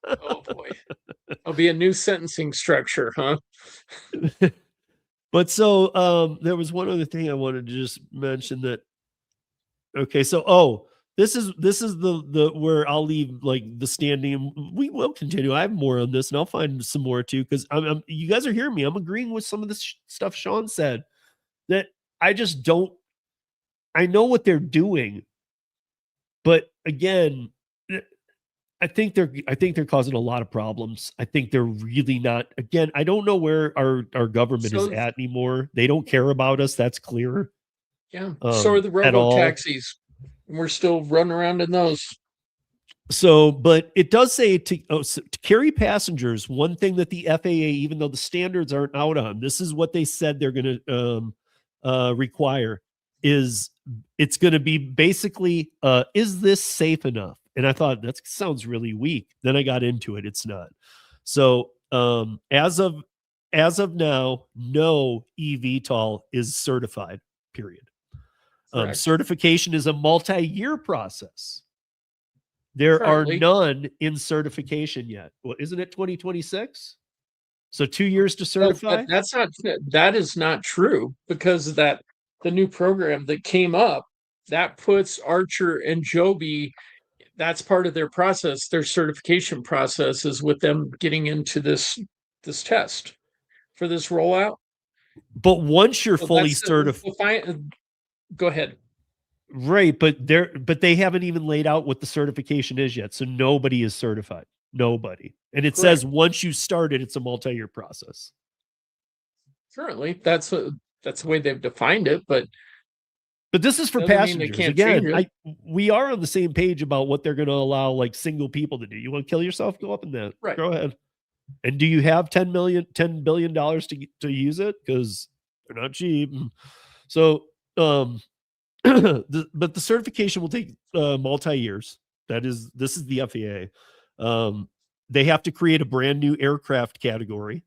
Oh boy, it'll be a new sentencing structure, huh? But so there was one other thing I wanted to just mention that. Okay, so this is the where I'll leave like the standing. We will continue. I have more on this, and I'll find some more too, because I'm you guys are hearing me. I'm agreeing with some of the stuff Shawn said. That I just don't. I know what they're doing, but again, I think they're causing a lot of problems. I think they're really not. Again, I don't know where our government is at anymore. They don't care about us. That's clear. Yeah. So are the at all. robo taxis. We're still running around in those. So, but it does say to carry passengers. One thing that the FAA, even though the standards aren't out on, this is what they said they're going to require. Is it's going to be basically, is this safe enough? And I thought that sounds really weak. Then I got into it. It's not. So as of now, no eVTOL is certified. Period. Certification is a multi-year process. There are none in certification yet. Well, isn't it 2026? So 2 years to certify? That is not true, because the new program that came up, that puts Archer and Joby, that's part of their process. Their certification process is with them getting into this test for this rollout. But once you're fully certified, go ahead. Right, but they haven't even laid out what the certification is yet. So nobody is certified. Nobody. And it says once you start it, it's a multi-year process. Currently, that's the way they've defined it, but this is for passengers. Again, we are on the same page about what they're going to allow like single people to do. You want to kill yourself? Go up in that. Right. Go ahead. And do you have $10 billion to use it? Because they're not cheap. So but the certification will take multi-years. This is the FAA. They have to create a brand new aircraft category.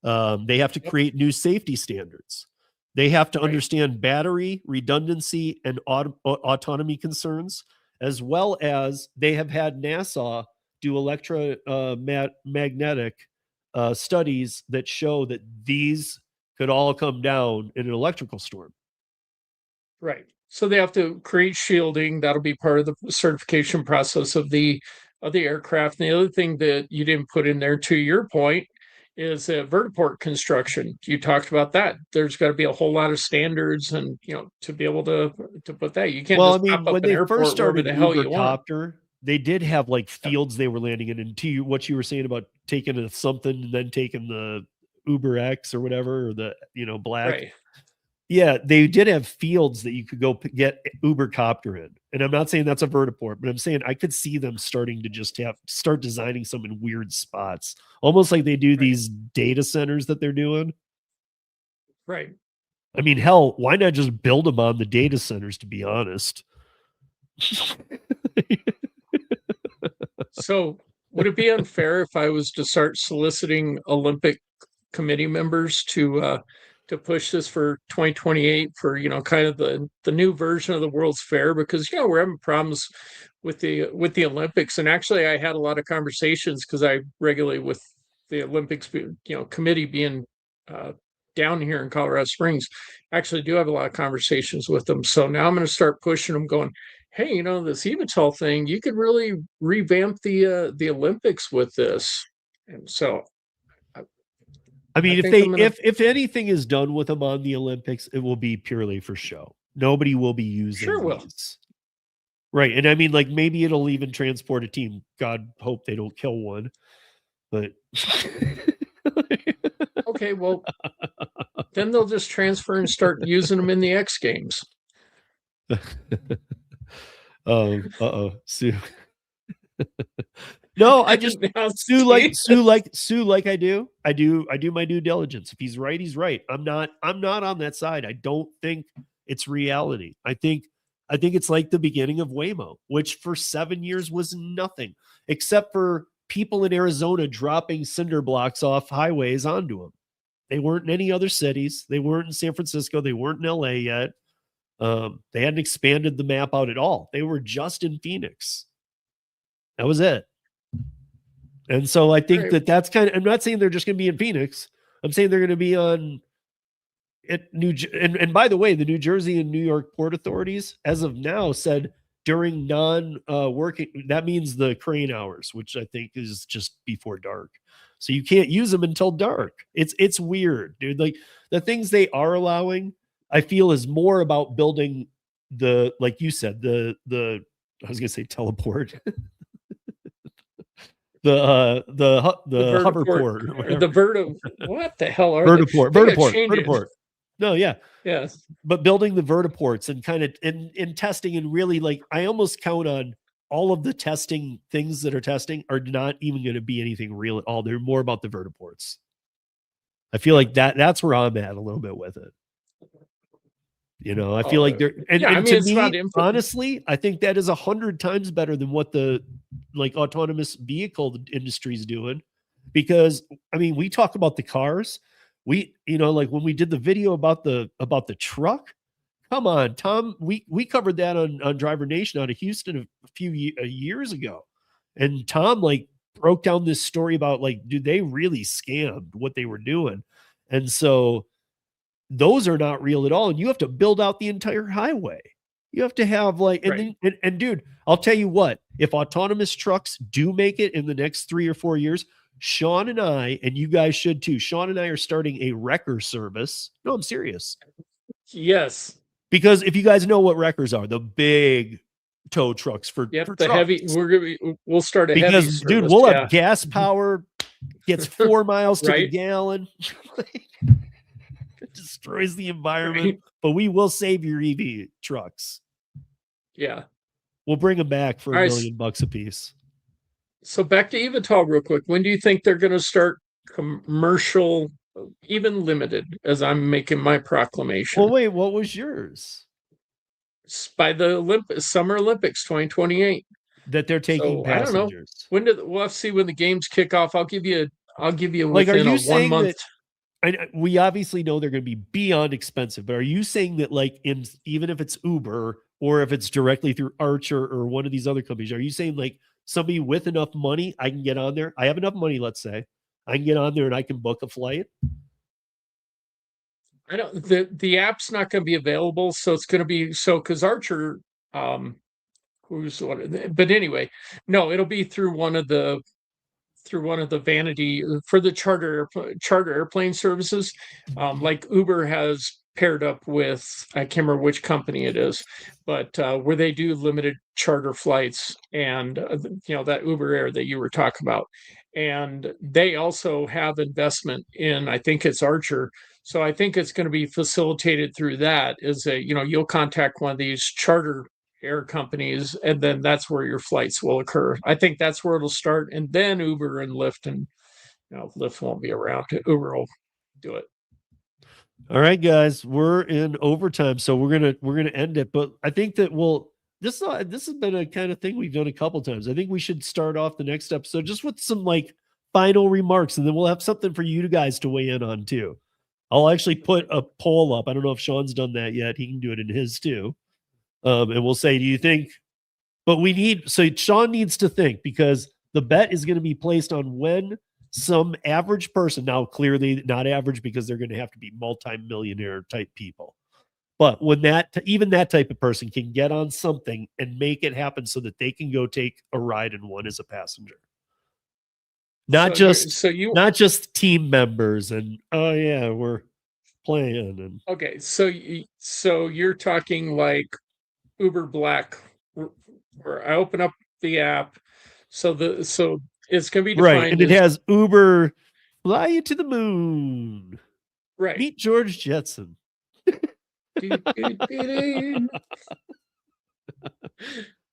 They have to create new safety standards. They have to understand battery redundancy and autonomy concerns, as well as they have had NASA do electromagnetic studies that show that these could all come down in an electrical storm. Right. So they have to create shielding. That'll be part of the certification process of the aircraft. And the other thing that you didn't put in there, to your point, is vertiport construction. You talked about that. There's got to be a whole lot of standards, and to be able to put that, you can't just pop up when an they airport first started the hell you want. They did have like fields they were landing in. And to what you were saying about taking something and then taking the Uber X or whatever, or the black. Right. Yeah, they did have fields that you could go get Uber copter in. And I'm not saying that's a vertiport, but I'm saying I could see them starting to just start designing some in weird spots, almost like they do these data centers that they're doing. Right. I mean, hell, why not just build them on the data centers, to be honest? So would it be unfair if I was to start soliciting Olympic committee members to push this for 2028 for kind of the new version of the World's Fair? Because we're having problems with the Olympics, and actually I had a lot of conversations, because I regularly, with the Olympics committee being down here in Colorado Springs, actually do have a lot of conversations with them. So now I'm going to start pushing them, going, hey, this eVTOL thing, you could really revamp the Olympics with this. And so I mean, if anything is done with them on the Olympics, it will be purely for show. Nobody will be using these. Right. And I mean, like, maybe it'll even transport a team. God hope they don't kill one. But Okay, well, then they'll just transfer and start using them in the X Games. uh-oh, Sue. No, I just Now, Sue like I do my due diligence. If he's right, he's right. I'm not on that side. I don't think it's reality. I think it's like the beginning of Waymo, which for 7 years was nothing except for people in Arizona dropping cinder blocks off highways onto them. They weren't in any other cities. They weren't in San Francisco. They weren't in LA yet. They hadn't expanded the map out at all. They were just in Phoenix. That was it. And so I think that's kind of, I'm not saying they're just going to be in Phoenix. I'm saying they're going to be on at and by the way, the New Jersey and New York Port Authorities, as of now, said during non-working, that means the crane hours, which I think is just before dark. So you can't use them until dark. It's weird, dude. Like the things they are allowing, I feel is more about building the, like you said, the I was gonna say teleport. the hoverport. What the hell are Vertiport. No, yeah. Yes. But building the vertiports and kind of in testing, and really, like, I almost count on all of the testing things that are testing are not even going to be anything real at all. They're more about the vertiports. I feel like that's where I'm at a little bit with it. You know, I feel like they're, and to me, honestly, I think that is 100 times better than what the like autonomous vehicle industry is doing. Because I mean, we talk about the cars, like when we did the video about the truck, come on, Tom, we covered that on Driver Nation out of Houston a few years ago. And Tom like broke down this story about like, dude, they really scammed what they were doing. And so those are not real at all. And you have to build out the entire highway. You have to have like, and dude, I'll tell you what, if autonomous trucks do make it in the next 3 or 4 years, Shawn and I, and you guys should too. Shawn and I are starting a wrecker service. No, I'm serious. Yes. Because if you guys know what wreckers are, the big tow trucks for the trucks. Heavy. We'll start a because heavy service, dude, we'll have gas power, gets 4 miles to the gallon. It destroys the environment, but we will save your EV trucks. Yeah, we'll bring them back for $1 million a piece. So back to eVTOL real quick. When do you think they're going to start commercial, even limited? As I'm making my proclamation. Well, wait, what was yours? By the Summer Olympics 2028. That they're taking passengers. We'll have to see when the games kick off. I'll give you like, within a 1 month. We obviously know they're going to be beyond expensive, but are you saying that like even if it's Uber or if it's directly through Archer or one of these other companies, are you saying like somebody with enough money, I can get on there? I have enough money, let's say. I can get on there and I can book a flight. I don't. The app's not going to be available, so it's going to be because Archer, who's one? But anyway, no, it'll be through one of the vanity for the charter airplane services, like Uber has paired up with, I can't remember which company it is, but where they do limited charter flights, and that Uber Air that you were talking about, and they also have investment in, I think it's Archer. So I think it's going to be facilitated through that. You'll contact one of these charter air companies, and then that's where your flights will occur. I think that's where it'll start, and then Uber and Lyft, and Lyft won't be around. Uber will do it. All right, guys, we're in overtime, so we're gonna end it. But I think that this has been a kind of thing we've done a couple times. I think we should start off the next episode just with some like final remarks, and then we'll have something for you guys to weigh in on too. I'll actually put a poll up. I don't know if Shawn's done that yet. He can do it in his too. And we'll say, do you think, but Shawn needs to think, because the bet is going to be placed on when some average person, now clearly not average because they're going to have to be multi-millionaire type people. But when even that type of person can get on something and make it happen so that they can go take a ride in one as a passenger. Not just team members and, oh yeah, we're playing. And okay. So you're talking like Uber Black Or I open up the app. So it's going to be Right. defined And it as has Uber fly you to the moon. right. Meet George Jetson. Do, do, do, do.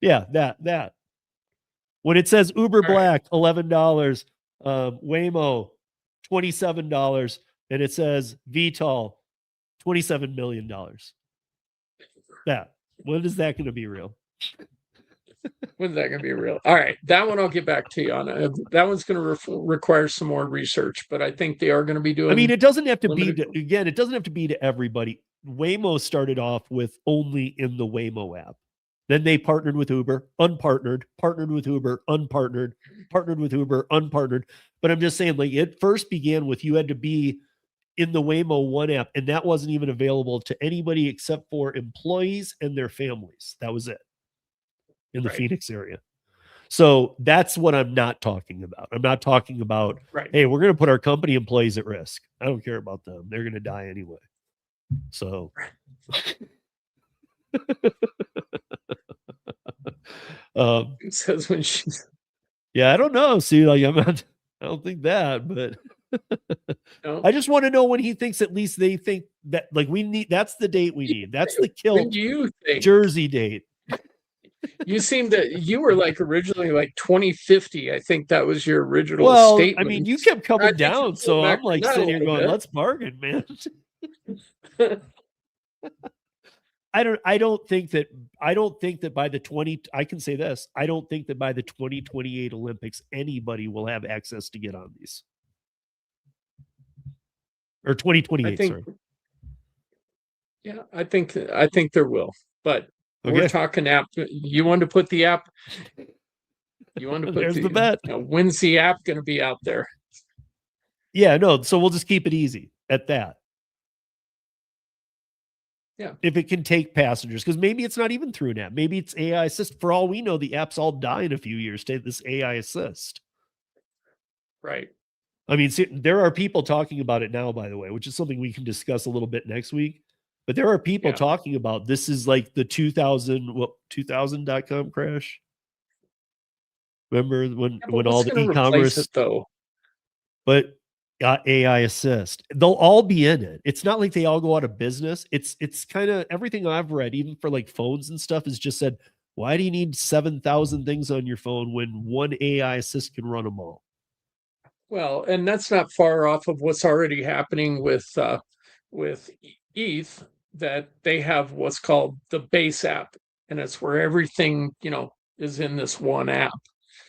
Yeah, that. When it says Uber All right. Black, $11, Waymo, $27, and it says VTOL, $27 million. That. When is that going to be real? When's that going to be real? All right, that one I'll get back to you on. That one's going to require some more research, but I think they are going to be doing. I mean, it doesn't have to be limited- to, again, it doesn't have to be to everybody. Waymo started off with only in the Waymo app. Then they partnered with Uber, unpartnered, partnered with Uber, unpartnered, partnered with Uber, unpartnered. But I'm just saying, like, it first began with you had to be in the Waymo One app, and that wasn't even available to anybody except for employees and their families. That was it in the Right. Phoenix area. So that's what I'm not talking about. I'm not talking about, Right. hey, we're going to put our company employees at risk. I don't care about them. They're going to die anyway. So, It says when she's yeah, I don't know. See, like, I'm not, I don't think that, but no. I just want to know when he thinks at least they think that, like, we need, that's the date we need. That's the When kill do you think? Jersey date. You seem to. You were like originally like 2050. I think that was your original Well, statement. I mean, you kept I coming think you down, pulled so back I'm like from that a sitting here little going, bit. let's bargain, man. I don't think that by the 20, I can say this, I don't think that by the 2028 Olympics anybody will have access to get on these. Or 2028, think- sorry. Yeah, I think there will, but we're Okay. talking app. You want to put the app? You want to put There's the bet. When's the app going to be out there? Yeah, no, so we'll just keep it easy at that. Yeah. If it can take passengers, because maybe it's not even through an app. Maybe it's AI assist. For all we know, the apps all die in a few years to this AI assist. Right. I mean, see, there are people talking about it now, by the way, which is something we can discuss a little bit next week. But there are people Yeah. talking about this is like the 2000.com crash. Remember when Yeah, but all what's the gonna replace e-commerce, it, though? but AI assist, they'll all be in it. It's not like they all go out of business. It's kind of everything I've read, even for like phones and stuff, is just said, why do you need 7,000 things on your phone when one AI assist can run them all? Well, and that's not far off of what's already happening with ETH, that they have what's called the base app, and it's where everything is in this one app.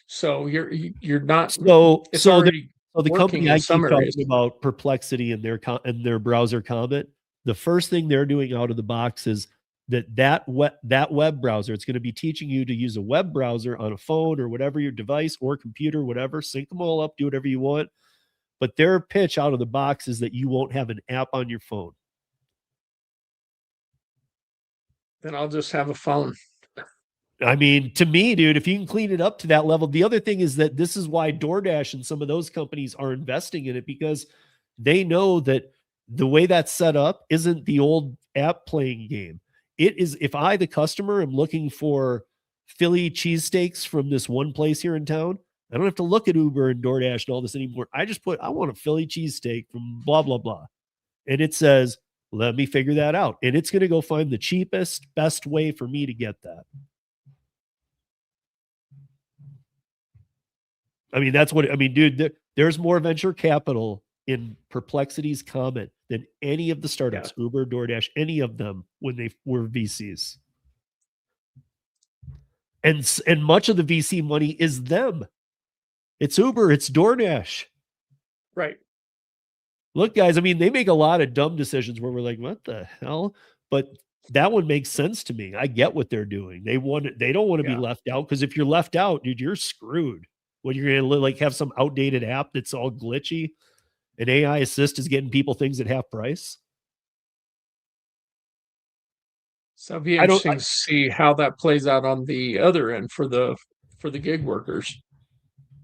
So you're not. So It's so already So the working company in I keep some talking areas. about, Perplexity and their browser Comet, the first thing they're doing out of the box is that web browser. It's going to be teaching you to use a web browser on a phone or whatever your device or computer, whatever. Sync them all up, do whatever you want. But their pitch out of the box is that you won't have an app on your phone. Then I'll just have a phone. I mean, to me, dude, if you can clean it up to that level, the other thing is that this is why DoorDash and some of those companies are investing in it, because they know that the way that's set up isn't the old app playing game. It is, if I, the customer, am looking for Philly cheesesteaks from this one place here in town, I don't have to look at Uber and DoorDash and all this anymore. I just I want a Philly cheesesteak from blah, blah, blah. And it says, let me figure that out. And it's going to go find the cheapest, best way for me to get that. I mean, that's what, I mean, dude, there's more venture capital in Perplexity's Comet than any of the startups, Uber, DoorDash, any of them when they were VCs. And much of the VC money is them. It's Uber, it's DoorDash. Right. Look, guys, I mean, they make a lot of dumb decisions where we're like, what the hell? But that one makes sense to me. I get what they're doing. They don't want to be left out, because if you're left out, dude, you're screwed. When you're going to like have some outdated app that's all glitchy, and AI assist is getting people things at half price. So it'll be interesting to see how that plays out on the other end for the gig workers.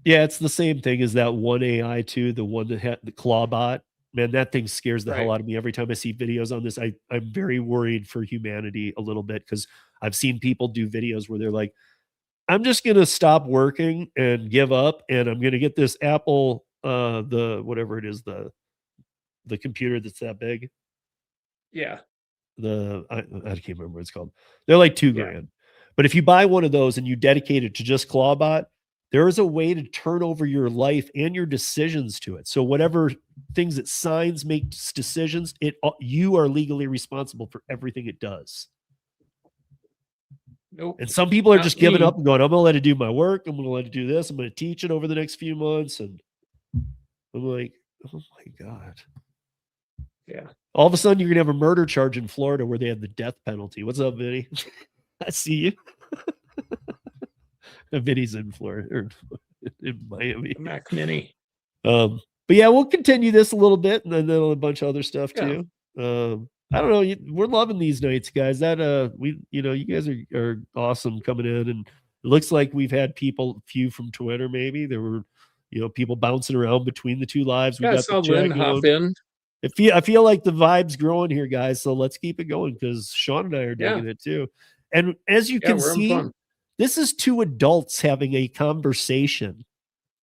Yeah, it's the same thing as that one AI too, the one that had the Clawbot. Man, that thing scares the hell out of me every time I see videos on this. I'm very worried for humanity a little bit, because I've seen people do videos where they're like, I'm just gonna stop working and give up, and I'm gonna get this Apple, the whatever it is, the computer that's that big. Yeah. I can't remember what it's called. They're like $2 Yeah. grand. But if you buy one of those and you dedicate it to just Clawbot, there is a way to turn over your life and your decisions to it. So whatever things it signs, makes decisions, you are legally responsible for everything it does. Nope. And some people are Not just giving me. up and going, I'm gonna let it do my work. I'm gonna let it do this. I'm gonna teach it over the next few months. And I'm like, oh my God. Yeah. All of a sudden, you're gonna have a murder charge in Florida where they have the death penalty. What's up, Vinny? I see you. Vinny's in Florida or in Miami. Mac Mini. But yeah, we'll continue this a little bit, and then a bunch of other stuff too. I don't know. We're loving these nights, guys. That you guys are awesome coming in, and it looks like we've had few from Twitter. Maybe there were, people bouncing around between the two lives. We Yeah, I got saw the chat Lynn hop in. I feel like the vibe's growing here, guys. So let's keep it going because Shawn and I are digging it too. And as you can see, this is two adults having a conversation.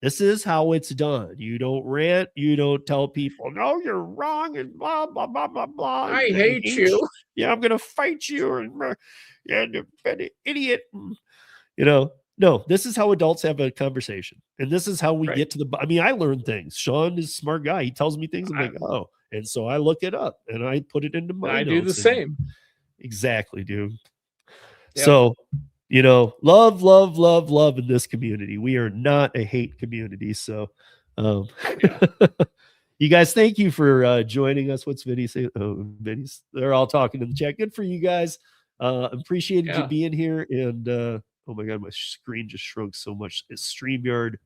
This is how it's done. You don't rant. You don't tell people, no, you're wrong, and blah, blah, blah, blah, blah. I hate you. Yeah, I'm going to fight you. And you're an idiot. No, this is how adults have a conversation. And this is how we get to I learn things. Shawn is a smart guy. He tells me things. I'm like, oh. And so I look it up and I put it into my notes. I do the same. Exactly, dude. Yep. So, love, love, love, love in this community. We are not a hate community. So, you guys, thank you for joining us. What's Vinny saying? Oh, Vinny's, they're all talking in the chat. Good for you guys. Appreciated you being here. And, oh my God, my screen just shrunk so much. It's StreamYard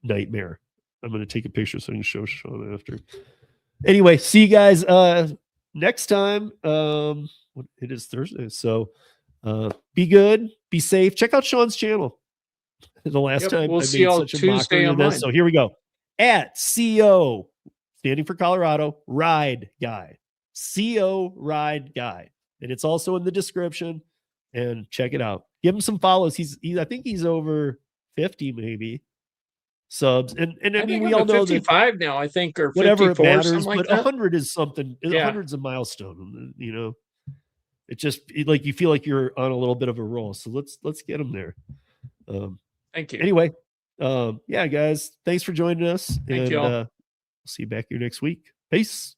nightmare. I'm going to take a picture so I can show Shawn after. Anyway, see you guys next time. It is Thursday. So, be good, be safe. Check out Shawn's channel. The last time we'll I see made y'all such a Tuesday mockery of this. So here we go. At CO, standing for Colorado, Ride Guy. CO Ride Guy. And it's also in the description. And check it out. Give him some follows. I think he's over 50 maybe subs. And I mean, we all know 55 now, I think, or whatever 54, it matters, something like but that. 100 is something. 100's a milestone. It just like you feel like you're on a little bit of a roll. So let's get them there. Thank you. Anyway, yeah, guys, thanks for joining us. Thank you all. See you back here next week. Peace.